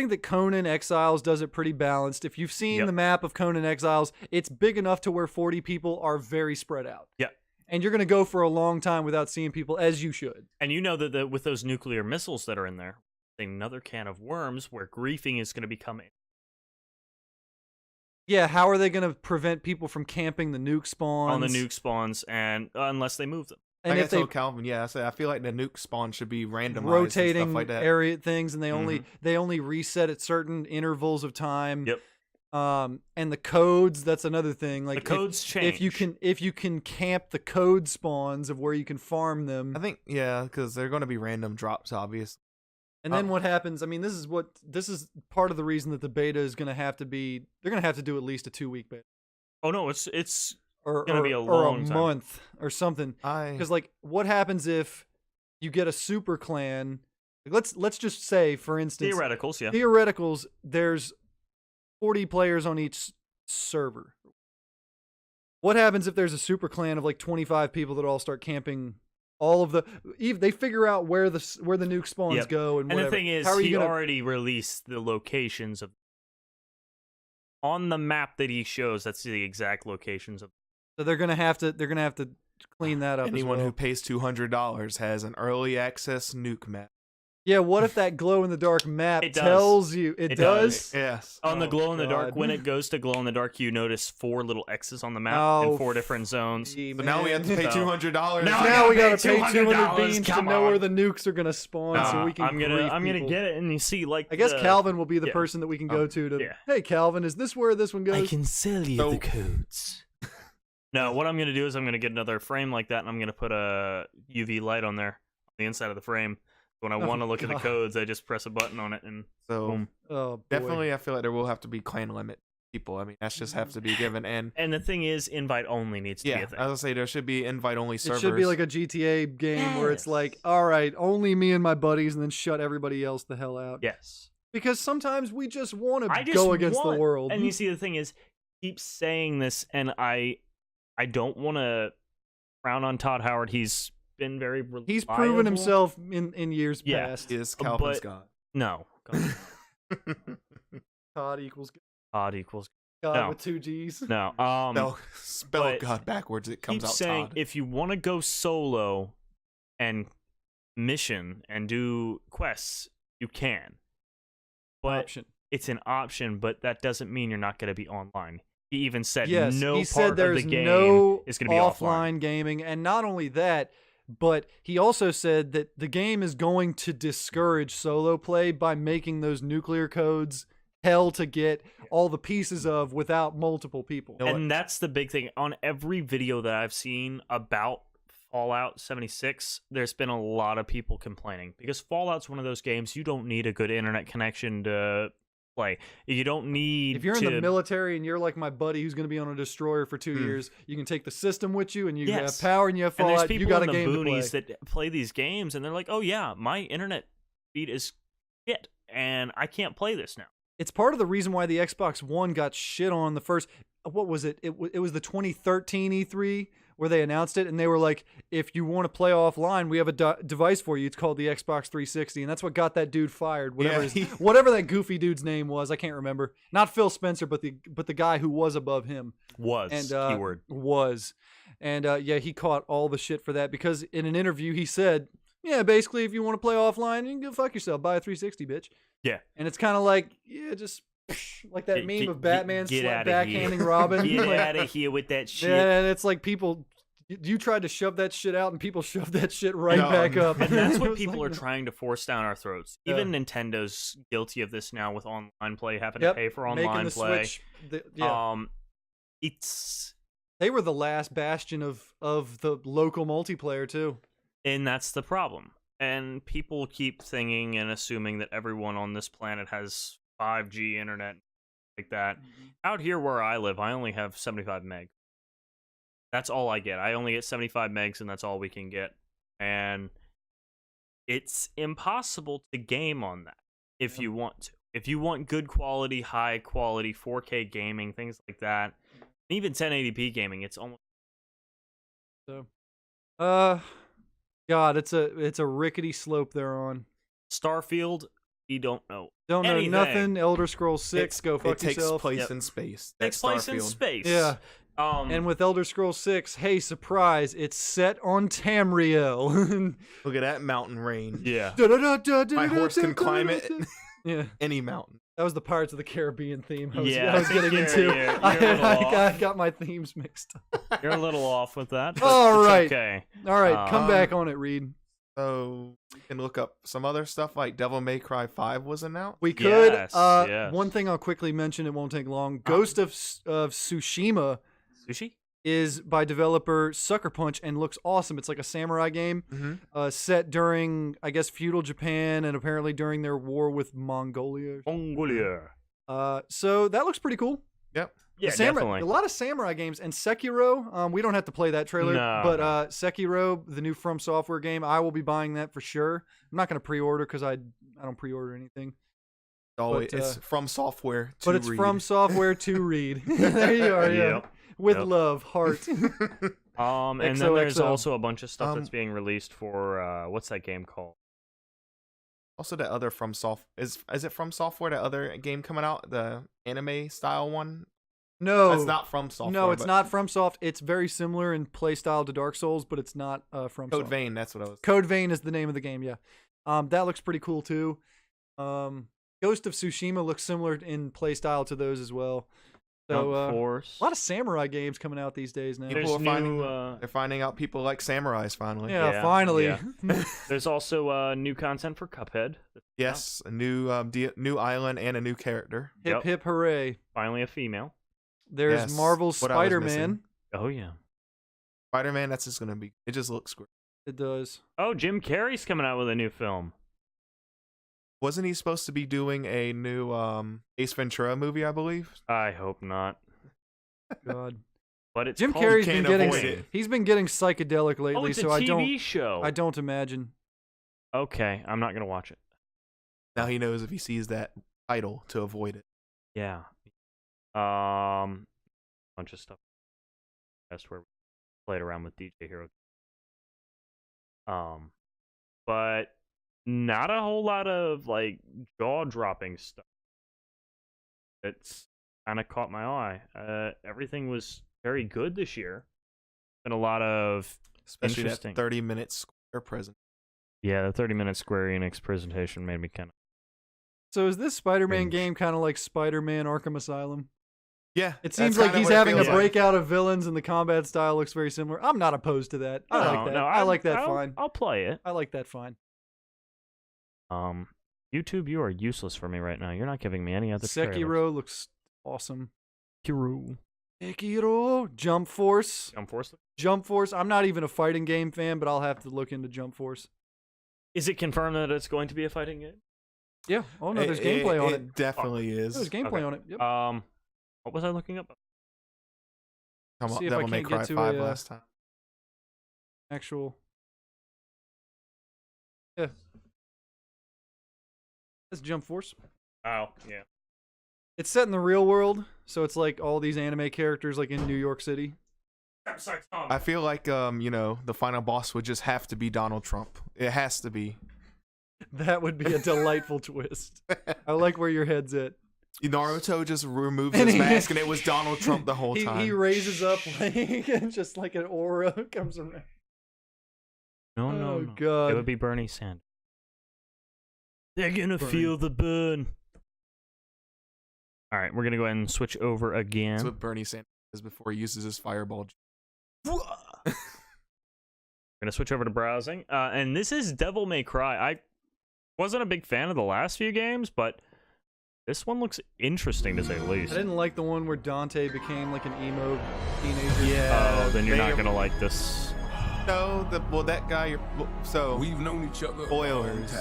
that Conan Exiles does it pretty balanced. If you've seen Yep. the map of Conan Exiles, it's big enough to where 40 people are very spread out. Yeah. And you're going to go for a long time without seeing people, as you should. And you know that with those nuclear missiles that are in there, another can of worms where griefing is going to be coming. Yeah, how are they going to prevent people from camping the nuke spawns? On the nuke spawns, and unless they move them. And Like I if they told Calvin, I said I feel like the nuke spawn should be randomized and rotating stuff like that. area things, and they only reset at certain intervals of time. Yep. And the codes, that's another thing. Like The codes change. If you can camp the code spawns of where you can farm them. I think because they're going to be random drops, obviously. And then what happens? I mean, this is part of the reason that the beta is going to have to be. They're going to have to do at least a 2-week beta, Oh no, it's or gonna be a or long a time. month or something. Because like, what happens if you get a super clan? Like, let's just say, for instance, theoreticals, yeah. theoreticals. There's 40 players on each server. What happens if there's a super clan of like 25 people that all start camping? All of they figure out where the nuke spawns Yep. go and whatever. And the thing is, How are you he gonna, already released the locations of on the map that he shows. That's the exact locations of. So they're gonna have to clean that up. Anyone as well. who pays $200 has an early access nuke map. Yeah, what if that glow in the dark map It does. tells you it, It does? does. Yes. On the Oh, glow in the dark, God. when it goes to glow in the dark, you notice 4 little X's on the map Oh, in 4 different zones. But now we have to pay So- $200. Now Now we gotta gotta pay pay 200 $200, beans to come know where on. the nukes are gonna spawn, so we can. I'm gonna grief people. get it, and you see, like, I guess Calvin will be the yeah. person that we can go to. yeah. Hey, Calvin, is this where this one goes? sell you So- codes. No, what I'm gonna do is I'm gonna get another frame like that, and I'm gonna put a UV light on there on the inside of the frame. When I Oh, want to look at the God. codes, I just press a button on it, and So boom. Oh, boy. definitely, I feel like there will have to be clan limit people. I mean, that's just have to be given. And And the thing is, invite only needs to be yeah, a I was thing. gonna say there should be invite only It servers. should be like a GTA game where it's like, all right, only me and my buddies, and then shut everybody else the hell out. Yes. Because sometimes we just want I to just go against want- the world. And you see, the thing is, keep saying this, and I don't want to frown on Todd Howard. He's been very reliable. He's proven himself in years Yeah. past. is Calvin's but- God. No. Todd equals. Todd equals. God No. with 2 G's. No. No, spell but God backwards. It comes keep out saying Todd. if you want to go solo and mission and do quests, you can. But Option. it's an option, but that doesn't mean you're not going to be online. He even said Yes, no he part said of there's the game no is going to be offline. gaming, and not only that, but he also said that the game is going to discourage solo play by making those nuclear codes hell to get all the pieces of without multiple people. And that's the big thing. On every video that I've seen about Fallout 76, there's been a lot of people complaining because Fallout's one of those games you don't need a good internet connection to play. You don't need If you're in the military and you're like my buddy who's going to be on a destroyer for 2 years, you can take the system with you, and you have power, and you have and there's Fallout. people You got in a the game to boonies play. that play these games, and they're like, "Oh yeah, my internet speed is shit, and I can't play this now." It's part of the reason why the Xbox One got shit on the first. What was it? It was the 2013 E3 where they announced it, and they were like, "If you want to play offline, we have a device for you. It's called the Xbox 360," and that's what got that dude fired. Whatever that goofy dude's name was, I can't remember. Not Phil Spencer, but the guy who was above him Keyword. was, and yeah, he caught all the shit for that because in an interview he said, "Yeah, basically, if you want to play offline, you can go fuck yourself. Buy a 360, bitch." Yeah. And it's kind of like, yeah, just like that meme of Batman backhanding Robin. Get Like, out of here with that shit. yeah, and it's like people, you tried to shove that shit out, and people shoved that shit right back up. And that's It what was people like, are trying to force down our throats. Yeah. Even Nintendo's guilty of this now with online play, having to pay for making online the play. Switch, It's they were the last bastion of the local multiplayer too. and that's the problem. And people keep thinking and assuming that everyone on this planet has 5G internet like that. Out here where I live, I only have 75 meg. That's all I get. I only get 75 megs, and that's all we can get. And it's impossible to game on that if you want to. If you want good quality, high quality 4K gaming, things like that, even 1080p gaming, it's almost So, God, it's a rickety slope they're on. Starfield. You don't know. Don't know anything. nothing. Elder Scrolls 6, go fuck It takes yourself. place in space. Takes place in space. Yeah. And with Elder Scrolls 6, hey, surprise, it's set on Tamriel. Look at that mountain range. Yeah. My horse can climb it. Yeah. Any mountain. That was the Pirates of the Caribbean theme I Yeah, was getting into. you're a little I got my themes mixed up. You're a little off with that. But All it's right. Okay. All right, come back on it, Reed. So we can look up some other stuff like Devil May Cry 5 was announced. We could. Yes, yes. One thing I'll quickly mention, it won't take long. Ghost of Tsushima Sushi? is by developer Sucker Punch and looks awesome. It's like a samurai game set during, I guess, feudal Japan and apparently during their war with Mongolia. So that looks pretty cool. Yep. Yeah, Samurai, definitely. a lot of samurai games and Sekiro. We don't have to play that trailer, No, but no. Sekiro, the new From Software game, I will be buying that for sure. I'm not going to pre-order because I don't pre-order anything. Oh, But, it's from software to But it's read. From Software to read. There you are, yeah. Yep. With Yep. love, heart. And then there's XOXO. also a bunch of stuff that's being released for what's that game called? Also, that other From Soft is it From Software? That other game coming out, the anime style one. No, That's not From Software. no, it's but not From Soft. It's very similar in play style to Dark Souls, but it's not From Code Soft. Vein. That's what I was. Code Vein is the name of the game. Yeah, that looks pretty cool too. Ghost of Tsushima looks similar in play style to those as well. So Jump Force. a lot of samurai games coming out these days now. There's People are finding new, they're finding out people like samurais finally. Yeah, Yeah, finally. yeah. There's also new content for Cuphead. Yes, a new new island and a new character. Hip Yep. hip hooray! Finally a female. There's Yes, Marvel's what I was Spider-Man. missing. Oh yeah. Spider-Man. That's just gonna be. It just looks great. It does. Oh, Jim Carrey's coming out with a new film. Wasn't he supposed to be doing a new Ace Ventura movie? I believe. I hope not. God. But it's Jim called Carrey's Can't been getting avoid it. he's been getting psychedelic lately, Oh, it's so a I TV show. I don't imagine. Okay, I'm not gonna watch it. Now he knows if he sees that title to avoid it. Yeah. Bunch of stuff. That's where we played around with DJ Hero. But not a whole lot of like jaw-dropping stuff. It's kind of caught my eye. Everything was very good this year. Been a lot of Especially that interesting. 30-minute square present. Yeah, the 30-minute Square Enix presentation made me kind of. So is this Spider-Man Cringe. game kind of like Spider-Man Arkham Asylum? Yeah. It seems that's like kinda he's what it having a feels like. breakout of villains, and the combat style looks very similar. I'm not opposed to that. I like that. I like that fine. I'll play it. I like that fine. YouTube, you are useless for me right now. You're not giving me any other trailers. Sekiro looks awesome. Sekiro. Sekiro. Jump Force. Jump Force. Jump Force. I'm not even a fighting game fan, but I'll have to look into Jump Force. Is it confirmed that it's going to be a fighting game? Yeah. Oh no, there's gameplay on it. It definitely is. There's gameplay Okay. on it. Yep. What was I looking up? Talking See about if I Devil May can't Cry get to 5 a, last time. Actual. Yeah. That's Jump Force. Oh, yeah. It's set in the real world, so it's like all these anime characters like in New York City. I'm sorry, Tom. I feel like the final boss would just have to be Donald Trump. It has to be. That would be a delightful twist. I like where your head's at. Naruto just removed And his he- mask and it was Donald Trump the whole time. He raises up like, and just like an aura comes around. No, Oh, no. God. It would be Bernie Sanders. They're gonna Bernie. feel the burn. All right, we're gonna go ahead and switch over again. That's what Bernie Sanders does before he uses his fireball. We're gonna switch over to browsing, and this is Devil May Cry. I wasn't a big fan of the last few games, but this one looks interesting to say the I least. didn't like the one where Dante became like an emo teenager. Yeah. Oh, then you're they- not gonna like this. No, that guy. So We've known each other. spoilers.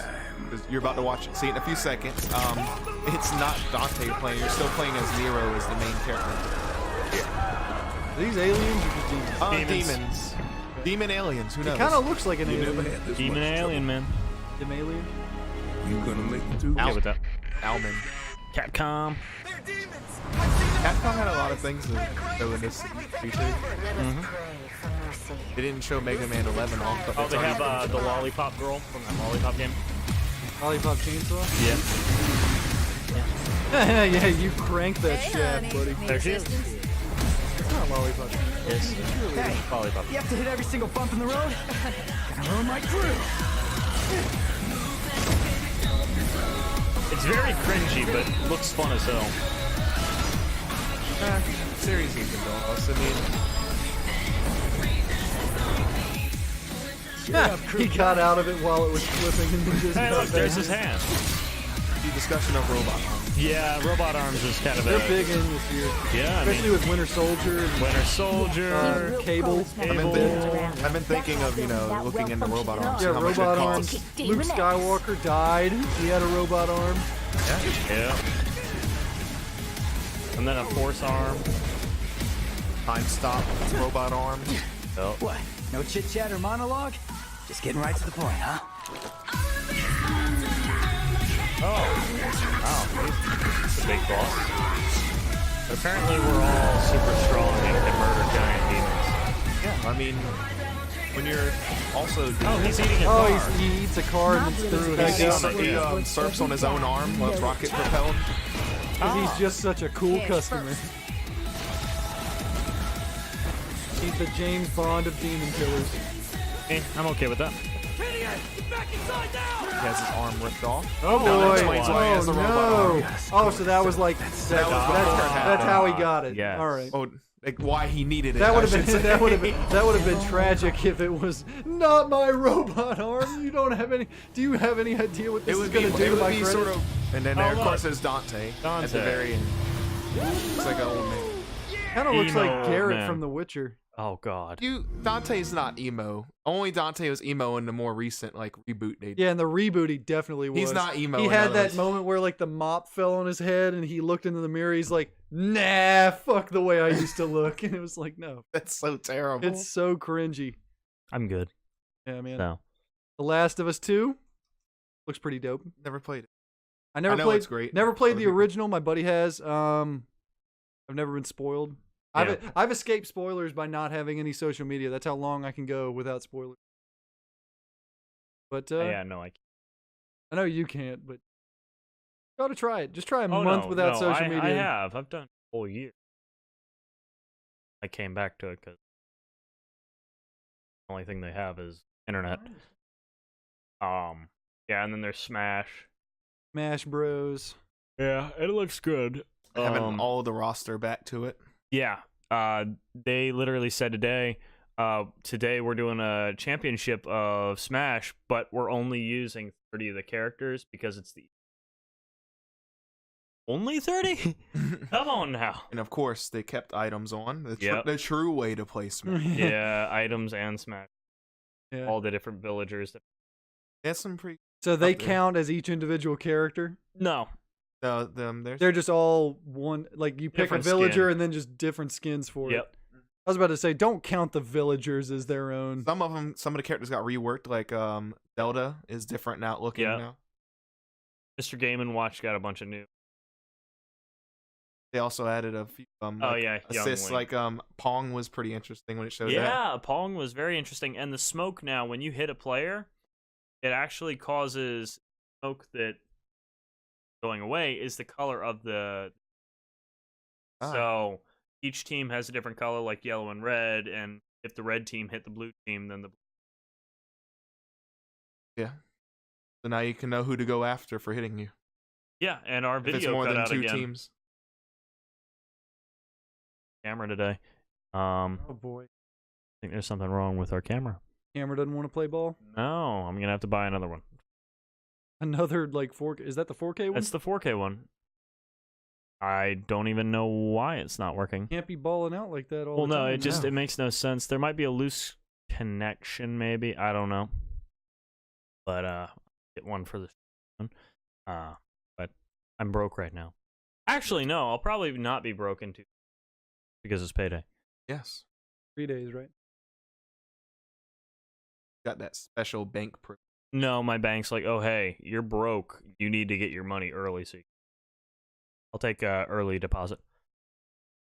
'Cause you're about to watch it. See it in a few seconds. It's not Dante you're playing. You're still playing as Nero as the main character. Are these aliens or just demons? Demons. Demon aliens. Who knows? It kind of looks like an You alien. never had this Demon much alien, man. An alien? trouble. You gonna make it through? Okay with that. Alman. Capcom. Capcom had a lot of things to show in this feature. They didn't show Mega Man 11 off. But Oh, they it's have already- the lollipop girl from that lollipop game. Lollipop chainsaw? Yeah. Yeah, you crank that shaft, buddy. There she is. It's not lollipop. Yes. Lollipop. You have to hit every single bump in the road? Gonna ruin my crew. It's very cringy, but looks fun as hell. Series you can go. I mean, He got out of it while it was flipping and then just Hey, got look, there's back. his hand. the discussion of robot. Yeah, Robot Arms is kind of They're a... big in this year. Yeah, I Especially mean, with Winter Soldier and Winter Soldier. Cable. I've been thinking of, looking into robot arms. Yeah, and how much it robot costs. arms. Luke Skywalker died. He had a robot arm. Yeah. And then a force arm. Time stop, robot arms. Oh. What? No chit chat or monologue? Just getting right to the point, huh? Wow, he's a big boss. But apparently we're all super strong and can murder giant demons. Yeah, I mean, when you're also Oh, he's eating a Oh, car. he eats a car and then threw it back Yeah. out. he surfs on his own arm while it's rocket propelled. Because he's just such a cool customer. He's the James Bond of demon killers. I'm okay with that. He has his arm ripped off. Oh Now that boy! explains why he has Oh the robot no! arm. Oh, so that was like that's how he got it. Yes. All right. Oh, like why he needed it. That would I have should been say. that would have been tragic if it was not my robot arm. You don't have any. Do you have any idea what this It is would be, going to do it to would my be credit? sort of, and then Oh, there of look. course is Dante at the Dante. very end. Looks like an old man. Kind of looks Emo like Garrett man. from The Witcher. Oh, God. Dante's not emo. Only Dante was emo in the more recent reboot they did. Yeah, in the reboot he definitely was. He's not emo He in had other that words. moment where like the mop fell on his head and he looked into the mirror. He's like, "Nah, fuck the way I used to look," and it was like, no, That's so terrible. it's so cringy. I'm good. Yeah, man. No. The Last of Us 2 looks pretty dope. Never played it. I never know played. it's great. Never played Other the people- original. My buddy has. I've never been spoiled. Yeah. I've escaped spoilers by not having any social media. That's how long I can go without spoilers. But Yeah, no, I can't. I know you can't. But you ought to try it. Just try a Oh, month no, without no, social media. I have. I've done. whole year. I came back to it because the only thing they have is internet. Yeah, and then there's Smash. Smash Bros. Yeah, it looks good. Having all the roster back to it. Yeah, they literally said today we're doing a championship of Smash, but we're only using 30 of the characters because it's the only 30? Come on now. And of course, they kept items on. The true way to play Smash. Yeah, items and Smash. Yeah. All the different villagers. That's some pretty. So they count as each individual character? No. They're just all one. Like you pick Different a villager skin. and then just different skins for it. Yep. I was about to say, don't count the villagers as their own. Some of the characters got reworked. Like Zelda is different now looking now. Mr. Game & Watch got a bunch of new. They also added a few assists. Like Pong was pretty interesting when it showed that. Yeah, Pong was very interesting. And the smoke now, when you hit a player, it actually causes smoke that going away is the color of the. So each team has a different color, like yellow and red. And if the red team hit the blue team, then the. Yeah. So now you can know who to go after for hitting you. Yeah, and our video if it's more cut than out 2 again. teams. Camera today. Oh boy. I think there's something wrong with our camera. Camera doesn't want to play ball? No, I'm gonna have to buy another one. Another like 4K? Is that the 4K one? It's the 4K one. I don't even know why it's not working. Can't be balling out like that all Well, the time. no, it makes no sense. There might be a loose connection, maybe. I don't know. But get one for this one. But I'm broke right now. Actually, no, I'll probably not be broke into because it's payday. Yes. 3 days, right? Got that special bank proof. No, my bank's like, oh, hey, you're broke. You need to get your money early. So I'll take early deposit.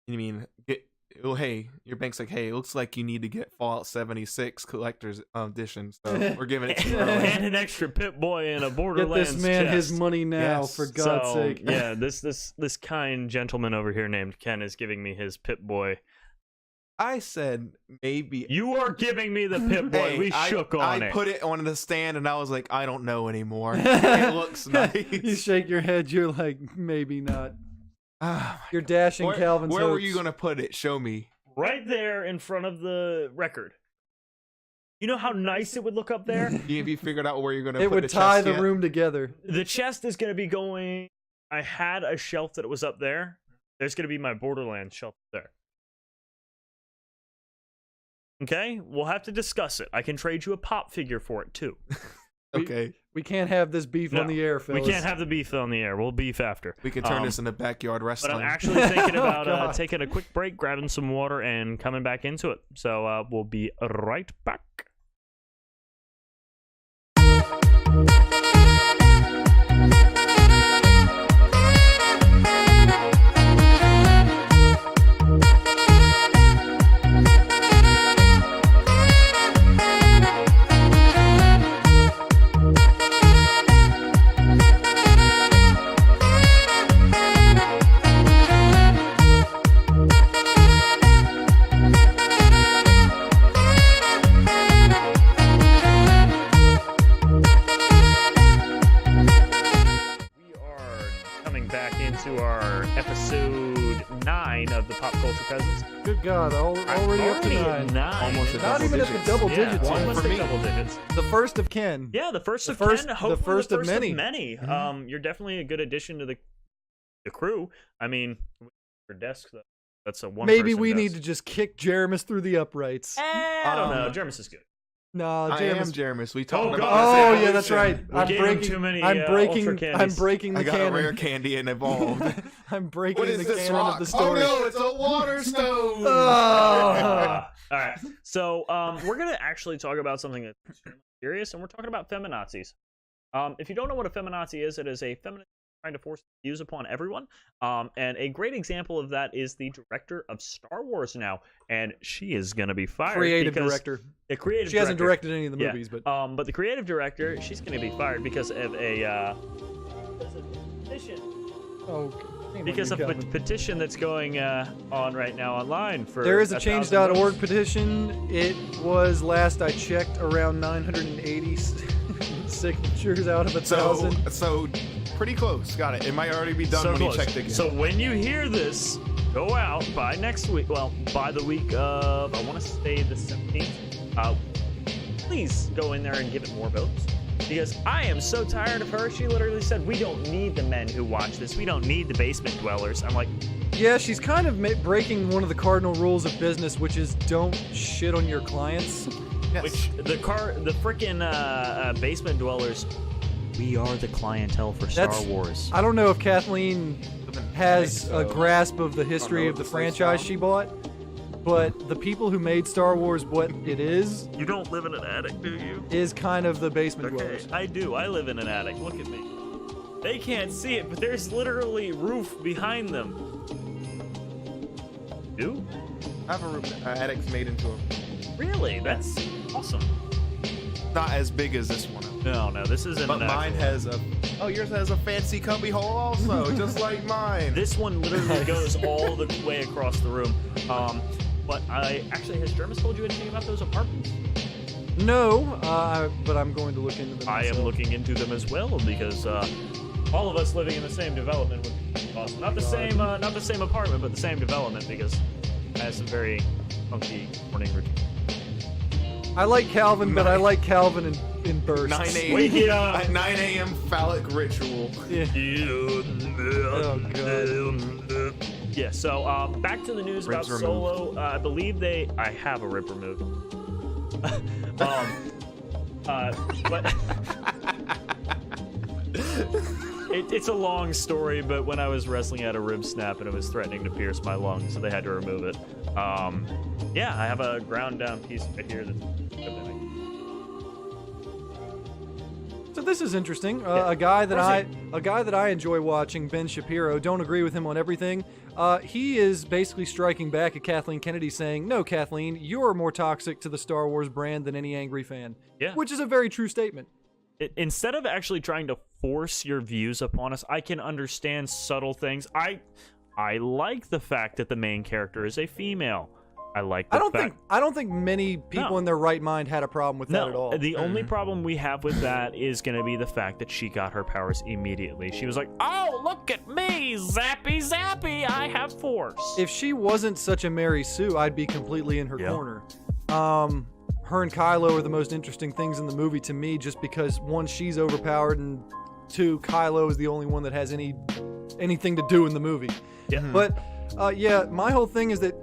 You mean, hey, your bank's like, hey, it looks like you need to get Fallout 76 Collector's Edition, so we're giving it to you early. And an extra Pip-Boy and a Borderlands Get this man chest. his money now, for God's sake. Yeah, this kind gentleman over here named Ken is giving me his Pip-Boy. I said maybe. You are giving me the Pip-Boy. Hey, we shook on it. I put it on the stand, and I was like, I don't know anymore. It looks nice. You shake your head, you're like, maybe not. You're dashing Calvin's Where were hopes. you going to put it? Show me. Right there in front of the record. You know how nice it would look up there? Have you figured out where you're going to It put would the tie chest the yet? room together. The chest is going to be going... I had a shelf that was up there. There's going to be my Borderlands shelf there. Okay? We'll have to discuss it. I can trade you a pop figure for it, too. Okay. We can't have this beef on the air, fellas. We can't have the beef on the air. We'll beef after. We can turn this into backyard wrestling. But I'm actually thinking about God. taking a quick break, grabbing some water, and coming back into it. So we'll be right back. To our episode 9 of the Pop Culture Peasants. Good God, already up to 9. Almost at Not double even digits. at the double digits. Yeah, yet. almost at double digits. The first of Ken. Yeah, the first of first- Ken. the Hopefully first of many. Mm-hmm. You're definitely a good addition to the crew. I mean, your desk, though. That's a one. Maybe we need to just kick Jeremis through the uprights. I don't know. Jeremis is good. No, I Jeremis. am Jeremis. We talked about Oh this yeah, that's right. We gave him too many, I'm breaking. Ultra I'm candies. breaking the I got canon. a rare candy and evolved. I'm breaking What is the this canon rock? of the story. Oh no, it's a water stone. Oh. All right. So we're gonna actually talk about something that's extremely serious, and we're talking about feminazis. If you don't know what a feminazi is, it is a feminist trying to force views upon everyone. And a great example of that is the director of Star Wars now, and she is gonna be fired. Creative because director. The creative. She hasn't director. directed any of the movies, but but the creative director, she's gonna be fired because of a position. oh, Because of a petition that's going on right now online for. There is a 1,000 change.org votes. petition. It was last I checked around 980 signatures out of 1,000. So pretty close. Got it. It might already be done So when close. you checked again. So when you hear this, go out by next week. Well, by the week of, I want to say the 17th. Please go in there and give it more votes. Because I am so tired of her. She literally said, we don't need the men who watch this. We don't need the basement dwellers. I'm like, Yeah, she's kind of breaking one of the cardinal rules of business, which is don't shit on your clients. Yes. which the frickin' basement dwellers, we are the clientele for Star Wars. I don't know if Kathleen has a grasp of the history of the this franchise lifestyle. she bought, but the people who made Star Wars what it is You don't live in an attic, do you? is kind of the basement Okay, dwellers. I do. I live in an attic. Look at me. They can't see it, but there's literally roof behind them. Do? I have a room attic's made into a. Really? That's awesome. Not as big as this one. No, this isn't But an mine actual- has a. Oh, yours has a fancy cubby hole also, just like mine. This one literally goes all the way across the room. But has Jeremis told you anything about those apartments? No, but I'm going to look into them. I am myself. looking into them as well because all of us living in the same development would be awesome. Not the same apartment, but the same development because it has some very funky morning routine. I like Calvin, but I like Calvin in bursts. 9 a.m. Wake it up. At 9 a.m. phallic ritual. Yeah. Oh, God. Yeah, so back to the news about Ribs Solo. I believe I have a rib removed. But it's a long story, but when I was wrestling, I had a rib snap and it was threatening to pierce my lung, so they had to remove it. Yeah, I have a ground down piece right here that's. So this is interesting. Yeah. A guy that Where's I enjoy watching, Ben Shapiro. Don't agree with him on everything. He is basically striking back at Kathleen Kennedy, saying, "No, Kathleen, you're more toxic to the Star Wars brand than any angry fan." Yeah. Which is a very true statement. Instead of actually trying to force your views upon us, I can understand subtle things. I like the fact that the main character is a female. I like the I don't think many people in their right mind had a problem with that at all. The only problem we have with that is going to be the fact that she got her powers immediately. She was like, "Oh, look at me, zappy zappy, I have force." If she wasn't such a Mary Sue, I'd be completely in her corner. Her and Kylo are the most interesting things in the movie to me, just because one, she's overpowered, and two, Kylo is the only one that has anything to do in the movie. Yeah. But yeah, my whole thing is that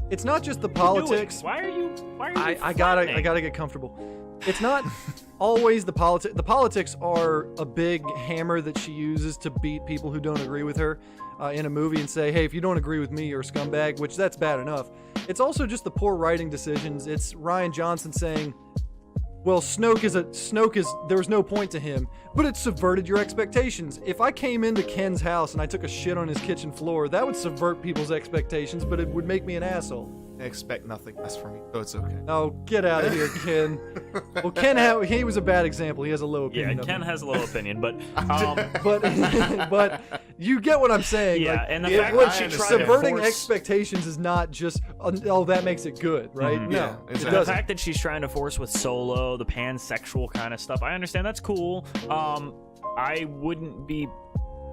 it's not just the politics. Why are you? I gotta get comfortable. It's not always the politics. The politics are a big hammer that she uses to beat people who don't agree with her in a movie and say, "Hey, if you don't agree with me, you're a scumbag," which that's bad enough. It's also just the poor writing decisions. It's Ryan Johnson saying, "Well, Snoke is there was no point to him, but it subverted your expectations." If I came into Ken's house and I took a shit on his kitchen floor, that would subvert people's expectations, but it would make me an asshole. I expect nothing less from me, so it's okay. Oh, get out of here, Ken. Well, Ken, he was a bad example. He has a low Yeah, opinion. of Ken me. has a low opinion, but but you get what I'm saying. Yeah, like, and the it fact would- that she tried to subverting force- expectations is not just oh that makes it good, right? No, Yeah, it exactly. the doesn't. fact that she's trying to force with Solo, the pansexual kind of stuff, I understand that's cool. I wouldn't be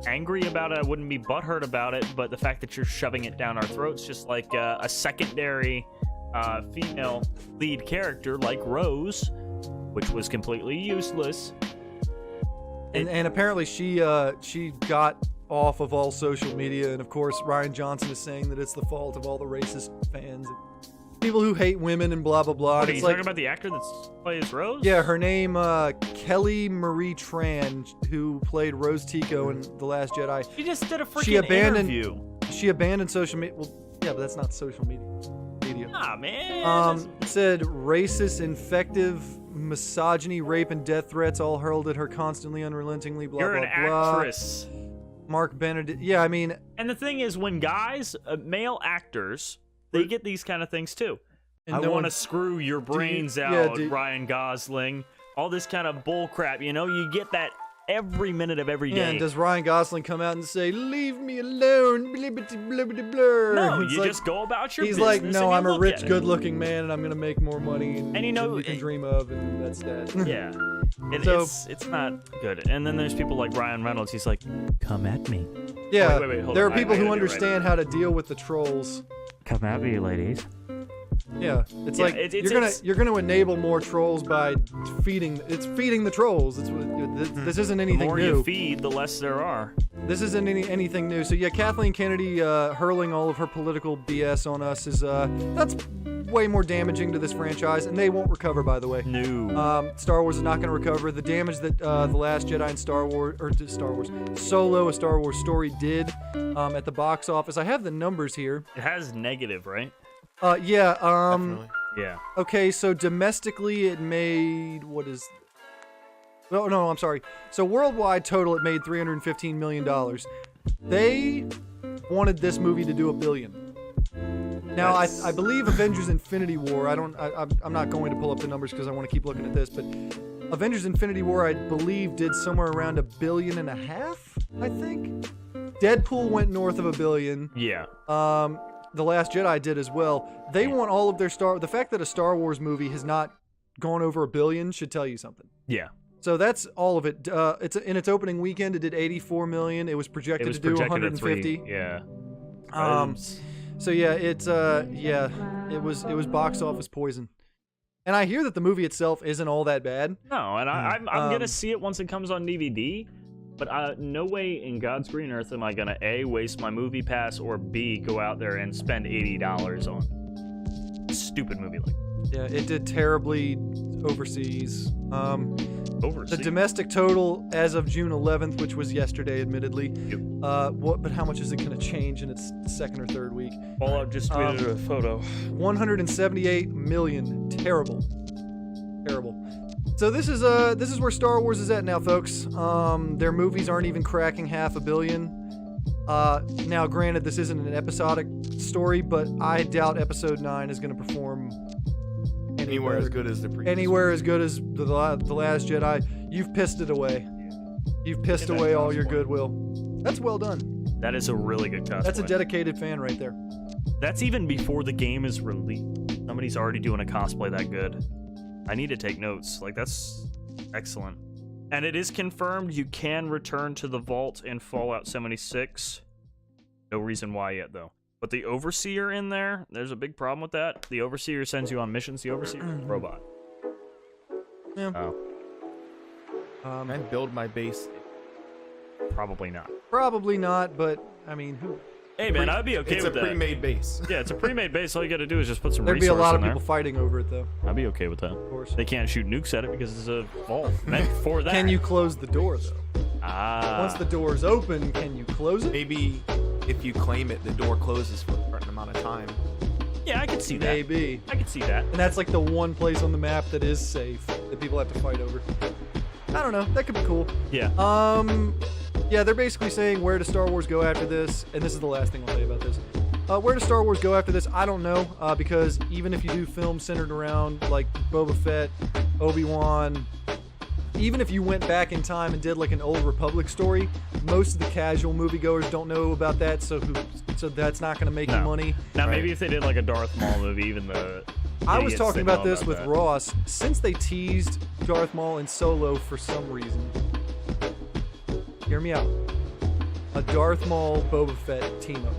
angry about it. I wouldn't be butthurt about it. But the fact that you're shoving it down our throats, just like a secondary female lead character like Rose, which was completely useless. And apparently she got off of all social media, and of course Ryan Johnson is saying that it's the fault of all the racist fans, people who hate women and blah blah blah. What, are It's you like, talking about the actor that plays Rose? yeah, her name Kelly Marie Tran, who played Rose Tico in The Last Jedi. She just did a freaking She abandoned- interview. She abandoned social media. Well, yeah, but that's not social media. Ah, man. It said racist, infective, misogyny, rape, and death threats all hurled at her constantly, unrelentingly, blah, You're blah, an blah. actress. Mark Benedict. Yeah, I mean, And the thing is, when guys, male actors, they get these kind of things too. and I no want to one- screw your brains yeah, out, do- Ryan Gosling. All this kind of bull crap, you know? You get that every minute of every day. Yeah, and does Ryan Gosling come out and say, "Leave me alone"? Blah, blah, blah, blah, blah. No, It's you like, just go about your he's business. like, and no, you I'm a look rich, at it." good-looking man, and I'm gonna make more money And you know, than you can dream of, and that's that. Yeah. So- It's not good. And then there's people like Ryan Reynolds. He's like, come at me. Yeah, Wait, hold there on. are people I who gotta do it right understand how to deal with the trolls. Come at me, ladies. Yeah, it's Yeah, like it's- you're gonna enable more trolls by feeding the trolls. This isn't The anything more new. you feed, the less there are. This isn't anything new. So yeah, Kathleen Kennedy hurling all of her political BS on us is that's way more damaging to this franchise, and they won't recover, by the way. No. Star Wars is not going to recover. The damage that The Last Jedi and Solo, a Star Wars story did at the box office. I have the numbers here. It has negative, right? Yeah. Definitely. Yeah. Okay, so domestically it made no, I'm sorry. So worldwide total it made $315 million. They wanted this movie to do $1 billion. Now I believe Avengers Infinity War, I'm not going to pull up the numbers because I want to keep looking at this, but Avengers Infinity War I believe did somewhere around $1.5 billion, I think. Deadpool went north of $1 billion. Yeah. The Last Jedi did as well. They want all of their the fact that a Star Wars movie has not gone over $1 billion should tell you something. Yeah. So that's all of it. It's in its opening weekend, it did $84 million. It was projected to do $150. Yeah. So yeah, it was box office poison. And I hear that the movie itself isn't all that bad. No, and I'm gonna see it once it comes on DVD. But no way in God's green earth am I gonna A, waste my movie pass, or B, go out there and spend $80 on a stupid movie like that. Yeah, it did terribly overseas. Overseas? The domestic total as of June 11th, which was yesterday, admittedly. Yep. But how much is it going to change in its second or third week? Fallout just tweeted a photo. 178 million. Terrible. So this is where Star Wars is at now, folks. Their movies aren't even cracking $500 million. Now, granted, this isn't an episodic story, but I doubt Episode 9 is going to perform Anywhere as good as the previous. Anywhere as good as the Last Jedi. You've pissed it away. You've pissed away all your goodwill. That's well done. That is a really good cosplay. That's a dedicated fan right there. That's even before the game is released. Somebody's already doing a cosplay that good. I need to take notes. Like, that's excellent. And it is confirmed you can return to the vault in Fallout 76. No reason why yet, though. But the Overseer in there, there's a big problem with that. The Overseer sends you on missions. The Overseer is a robot. Yeah. Oh. Can I build my base? Probably not. Probably not, but, I mean, who? Hey, man, I'd be okay It's with a that. pre-made base. Yeah, it's a pre-made base. All you gotta do is just put some There'd be a resource lot in of there. people fighting over it, though. I'd be okay with that. Of course. They can't shoot nukes at it because it's a vault meant for that. Can you close the door, though? Once the door is open, can you close it? Maybe if you claim it, the door closes for a certain amount of time. Yeah, I could see that. Maybe. I could see that. And that's like the one place on the map that is safe that people have to fight over. I don't know. That could be cool. Yeah. Yeah, they're basically saying where does Star Wars go after this, and this is the last thing I'll say about this. Where does Star Wars go after this? I don't know, because even if you do films centered around like Boba Fett, Obi-Wan, even if you went back in time and did like an Old Republic story, most of the casual moviegoers don't know about that, so that's not going to make you money. Now, maybe if they did like a Darth Maul movie, even the I was idiots talking that about know this with that. Ross. Since they teased Darth Maul in Solo for some reason, hear me out. A Darth Maul Boba Fett team up.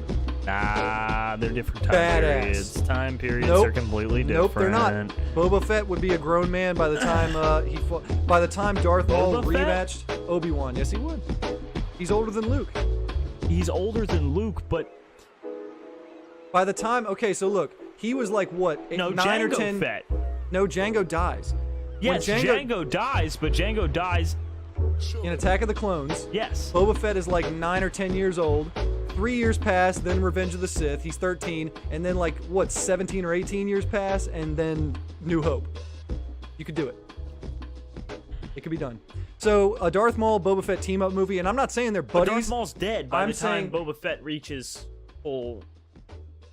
Nah, they're different time Badass. periods. Time periods Nope. are completely different. Nope, they're not. Boba Fett would be a grown man by the time by the time Darth Maul Boba Fett? rematched Obi-Wan. Yes, he would. He's older than Luke. He's older than Luke, but By the time, okay, so look, he was like what, no, 9 or Jango 10? Fett. No, Django dies. Yes, When Django dies, but Django dies. in Attack of the Clones. Yes. Boba Fett is like 9 or 10 years old. 3 years pass, then Revenge of the Sith. He's 13, and then like what, 17 or 18 years pass, and then New Hope. You could do it. It could be done. So a Darth Maul Boba Fett team up movie, and I'm not saying they're But buddies. Darth Maul's dead by I'm the time saying- Boba Fett reaches full.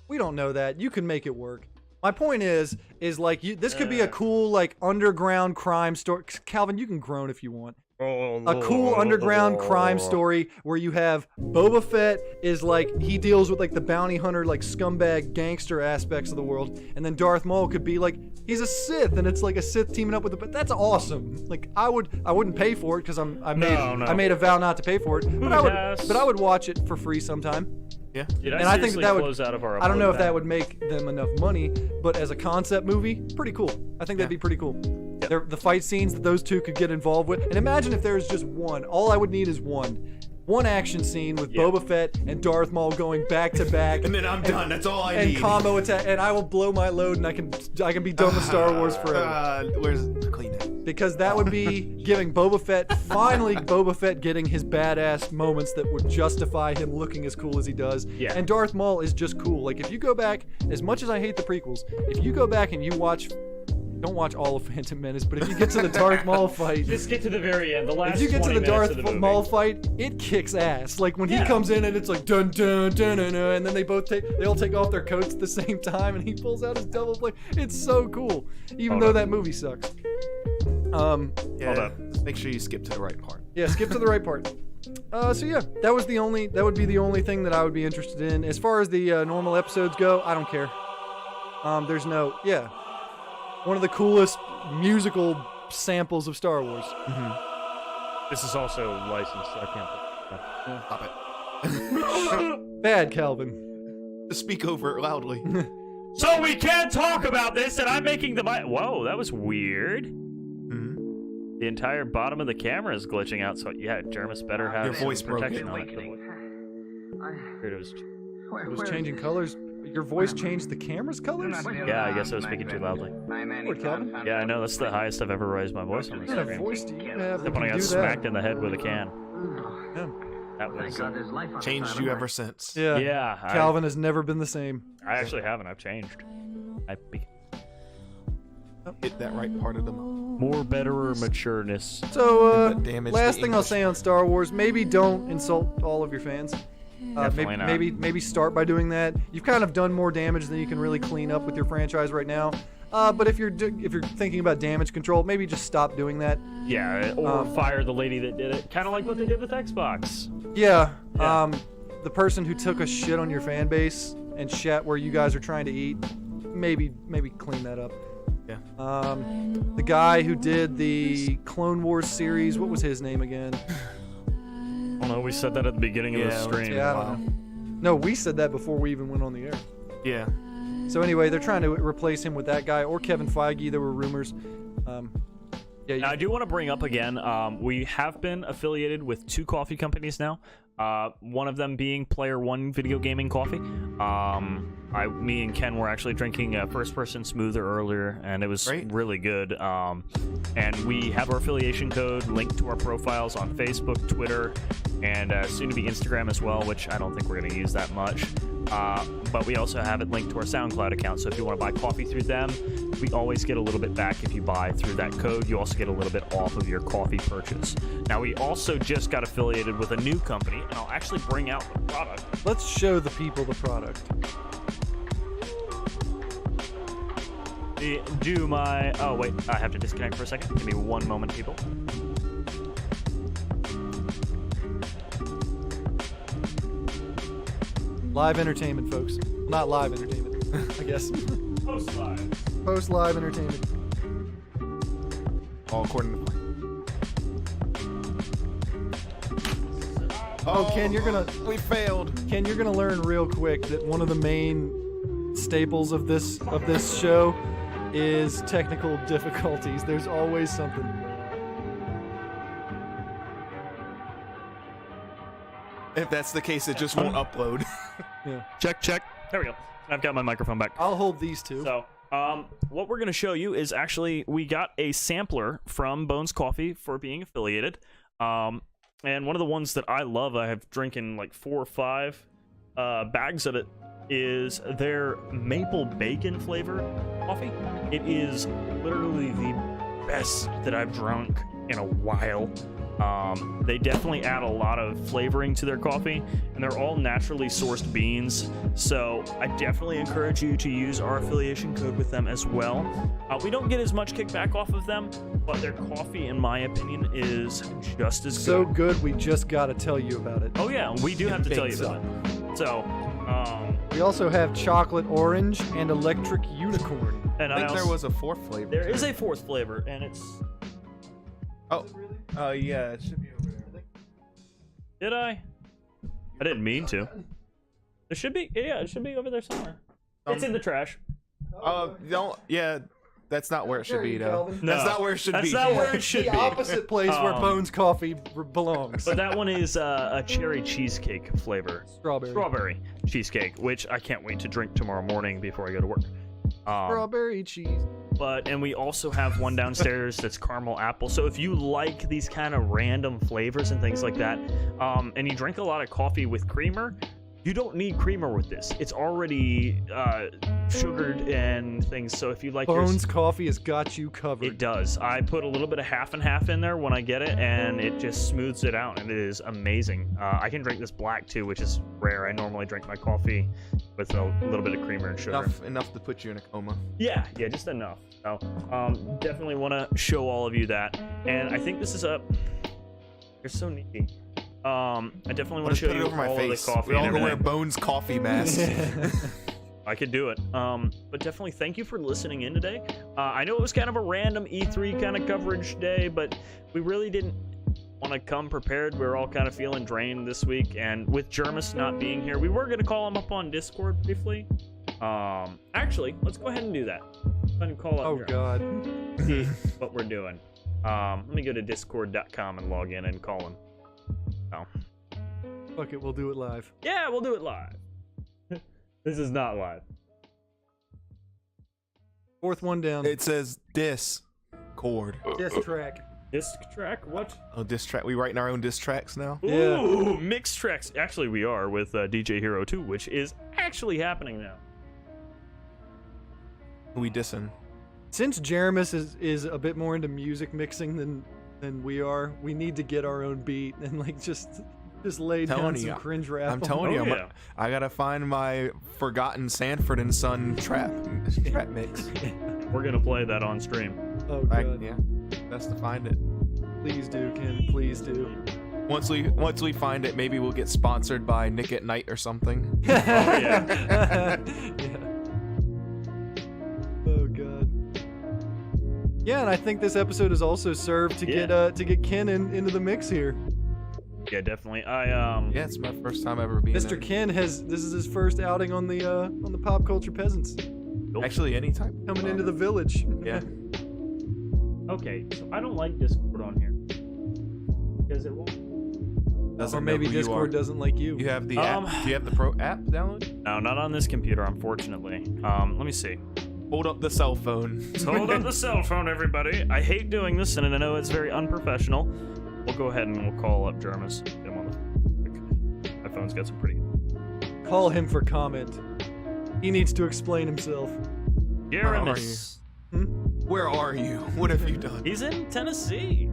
We don't know that. You can make it work. My point is like this could be a cool like underground crime story. Calvin, you can groan if you want. a cool underground crime story where you have Boba Fett is like, he deals with like the bounty hunter, like scumbag gangster aspects of the world, and then Darth Maul could be like, he's a Sith, and it's like a Sith teaming up with but that's awesome. Like I wouldn't pay for it because I made a vow not to pay for it, but I would watch it for free sometime. Yeah. Dude, and I think that would close out of our I don't know if that would make them enough money, but as a concept movie, pretty cool. I think that'd be pretty cool. Yep. The fight scenes that those two could get involved with, and imagine if there's just one. All I would need is one action scene with Boba Fett and Darth Maul going back to back, and then I'm done. That's all I need. And combo attack, and I will blow my load, and I can be done with Star Wars forever. Where's clean that? Because that would be giving Boba Fett getting his badass moments that would justify him looking as cool as he does. Yeah. And Darth Maul is just cool. Like if you go back, as much as I hate the prequels, if you go back and you don't watch all of Phantom Menace, but if you get to the Darth Maul fight, just get to the very end. The last. If you get to the Darth the Maul fight, it kicks ass. Like when he comes in and it's like dun dun dun dun, dun and then they all take off their coats at the same time, and he pulls out his double blade. It's so cool, even though that movie sucks. Hold up. Make sure you skip to the right part. Yeah, skip to the right part. So yeah, that would be the only thing that I would be interested in. As far as the normal episodes go, I don't care. There's one of the coolest musical samples of Star Wars. Mm-hmm. This is also licensed, so I can't. Stop it. Bad, Calvin. Speak over it loudly. So we can't talk about this, and I'm making the mic. Whoa, that was weird. Mm-hmm. The entire bottom of the camera is glitching out, so yeah, Jeremis better have your voice protection on it. It was changing colors. Your voice changed the camera's colors? Yeah, I guess I was speaking too loudly. What, Calvin? Yeah, I know, that's the highest I've ever raised my voice on this What kind of stream. voice do you have? Except when I got smacked in the head with a can. Yeah. That was changed you ever since. Yeah. Yeah. Calvin has never been the same. I actually haven't. I've changed. Hit that right part of the more better matureness. So, last thing I'll say on Star Wars, maybe don't insult all of your fans. Definitely not. Maybe start by doing that. You've kind of done more damage than you can really clean up with your franchise right now. But if you're thinking about damage control, maybe just stop doing that. Yeah, or fire the lady that did it. Kind of like what they did with Xbox. Yeah. The person who took a shit on your fan base and shat where you guys are trying to eat, maybe clean that up. Yeah. The guy who did the Clone Wars series, what was his name again? Oh no, we said that at the beginning of the stream. Yeah, I don't know. No, we said that before we even went on the air. Yeah. So anyway, they're trying to replace him with that guy or Kevin Feige. There were rumors. Now, I do want to bring up again, we have been affiliated with 2 coffee companies now. One of them being Player One Video Gaming Coffee. Me and Ken were actually drinking First Person Smoother earlier, and it was really good. And we have our affiliation code linked to our profiles on Facebook, Twitter, and soon to be Instagram as well, which I don't think we're going to use that much. But we also have it linked to our SoundCloud account, so if you want to buy coffee through them, we always get a little bit back if you buy through that code. You also get a little bit off of your coffee purchase. Now, we also just got affiliated with a new company, and I'll actually bring out the product. Let's show the people the product. Oh, wait, I have to disconnect for a second. Give me one moment, people. Live entertainment, folks. Not live entertainment, I guess. Post-live. Post-live entertainment. All according to plan. Oh, Ken, we failed. Ken, you're gonna learn real quick that one of the main staples of this show is technical difficulties. There's always something. If that's the case, it just won't upload. Yeah. Check. There we go. I've got my microphone back. I'll hold these two. So, what we're going to show you is actually, we got a sampler from Bones Coffee for being affiliated. And one of the ones that I love, I have drinking like 4 or 5 bags of it, is their maple bacon flavor coffee. It is literally the best that I've drunk in a while. They definitely add a lot of flavoring to their coffee, and they're all naturally sourced beans. So I definitely encourage you to use our affiliation code with them as well. We don't get as much kickback off of them, but their coffee, in my opinion, is just as good. So good, we just got to tell you about it. Oh yeah, we do have to tell you about it. So, we also have chocolate orange and electric unicorn. and I think there also- was a fourth flavor. there is too. a fourth flavor, and it's. Oh, yeah, it should be over there. Did I? I didn't mean to. There should be. Yeah, it should be over there somewhere. It's in the trash. Don't. Yeah, that's not where it should There be, you though. go. That's not where it should be. That's not where it should The be. opposite place where Bones Coffee belongs. But that one is a cherry cheesecake flavor. Strawberry cheesecake, which I can't wait to drink tomorrow morning before I go to work. Strawberry cheese. And we also have one downstairs that's caramel apple. So if you like these kind of random flavors and things like that, and you drink a lot of coffee with creamer, you don't need creamer with this. It's already sugared and things. So if you like Bones Coffee has got you covered. it does. I put a little bit of half and half in there when I get it, and it just smooths it out, and it is amazing. I can drink this black too, which is rare. I normally drink my coffee with a little bit of creamer and sugar. Enough to put you in a coma. Yeah, just enough. So, definitely want to show all of you that. And I think this is a. You're so needy. I definitely want to show Put it you over my all face. of the coffee We all and gonna wear everything. Bones coffee masks. I could do it. But definitely thank you for listening in today. I know it was kind of a random E3 kind of coverage day, but we really didn't want to come prepared. We were all kind of feeling drained this week, and with Jeremis not being here, we were going to call him up on Discord briefly. Actually, let's go ahead and do that. Go ahead and call up Oh, Jeremis. God. See what we're doing. Let me go to discord.com and log in and call him. Oh. Fuck it, we'll do it live. Yeah, we'll do it live. This is not live. Fourth one down. It says Discord. Diss track. Disc track? What? Oh, diss track. We writing our own diss tracks now? Yeah. Ooh, mixed tracks. Actually, we are with DJ Hero 2, which is actually happening now. We dissing. Since Jeremis is a bit more into music mixing than we are, we need to get our own beat and like just lay down Telling some you, cringe rap. I'm telling you, yeah. I gotta find my forgotten Sanford and Son trap mix. We're gonna play that on stream. Oh god. Yeah, best to find it. Please do, Ken. Please do. Once we find it, maybe we'll get sponsored by Nick at Night or something. Oh, yeah. Yeah. Oh god. Yeah, and I think this episode has also served to get Ken into the mix here. Yeah, definitely. Yeah, it's my first time ever being Mr. Ken this is his first outing on the Pop Culture Peasants. Actually, anytime. Coming into the village. Yeah. Okay, so I don't like Discord on here. Because it won't. Doesn't Or know maybe who you Discord are. doesn't like you. You have the app. Do you have the Pro app downloaded? No, not on this computer, unfortunately. Let me see. Hold up the cell phone. Hold up the cell phone, everybody. I hate doing this, and I know it's very unprofessional. We'll go ahead and we'll call up Jeremis. Get him on the... My phone's got some pretty... Call him for comment. He needs to explain himself. Jeremis. Where are you? What have you done? He's in Tennessee.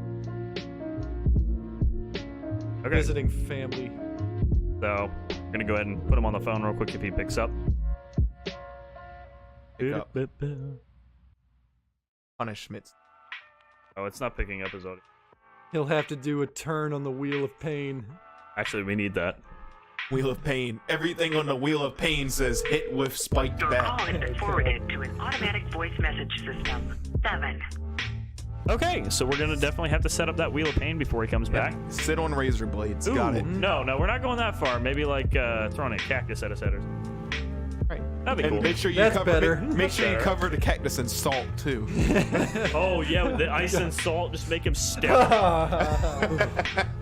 Okay. Visiting family. So, I'm gonna go ahead and put him on the phone real quick if he picks up. Pick up. Punishments. Oh, it's not picking up his audio. He'll have to do a turn on the wheel of pain. Actually, we need that. Wheel of Pain. Everything on the Wheel of Pain says hit with spiked Your bat. call has been forwarded to an automatic voice message system. 7. Okay, so we're gonna definitely have to set up that Wheel of Pain before he comes back. Sit on razor blades. Ooh, Got it. No, we're not going that far. Maybe like throwing a cactus at his head or something. Right. That'd be And cool. make sure you That's cover better. Make sure you better. cover the cactus in salt too. Oh yeah, with the ice and salt, just make him step.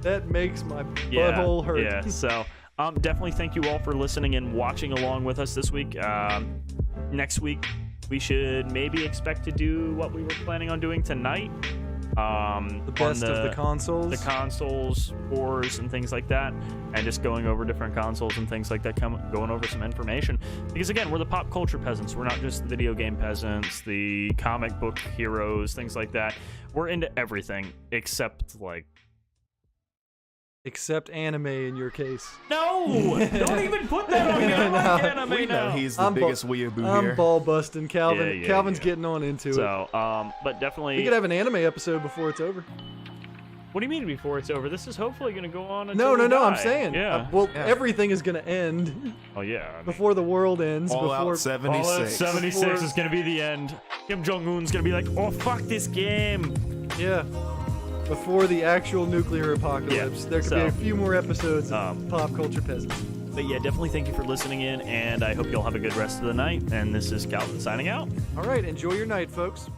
That makes my Yeah, butthole hurt. yeah. So, definitely thank you all for listening and watching along with us this week. Next week, we should maybe expect to do what we were planning on doing tonight. The best of the consoles. The consoles, wars, and things like that, and just going over different consoles and things like that, going over some information. Because again, we're the pop culture peasants. We're not just the video game peasants, the comic book heroes, things like that. We're into everything except like Except anime in your case. No! Don't even put that on me. I like anime We know now. he's the biggest weeaboo I'm here. ball busting, Calvin. Yeah, yeah, Calvin's yeah. getting on into it. So, but definitely. We could have an anime episode before it's over. What do you mean before it's over? This is hopefully going to go on until No, we die. I'm saying. Yeah. Everything is going to end Oh, yeah. I mean, before the world ends. All before out 76. all at 76 is going to be the end. Kim Jong-un's going to be like, oh, fuck this game. Yeah. Before the actual nuclear apocalypse. Yeah, There could be a few more episodes of Pop Culture Peasants. But yeah, definitely thank you for listening in, and I hope you'll have a good rest of the night. And this is Calvin signing out. All right, enjoy your night, folks.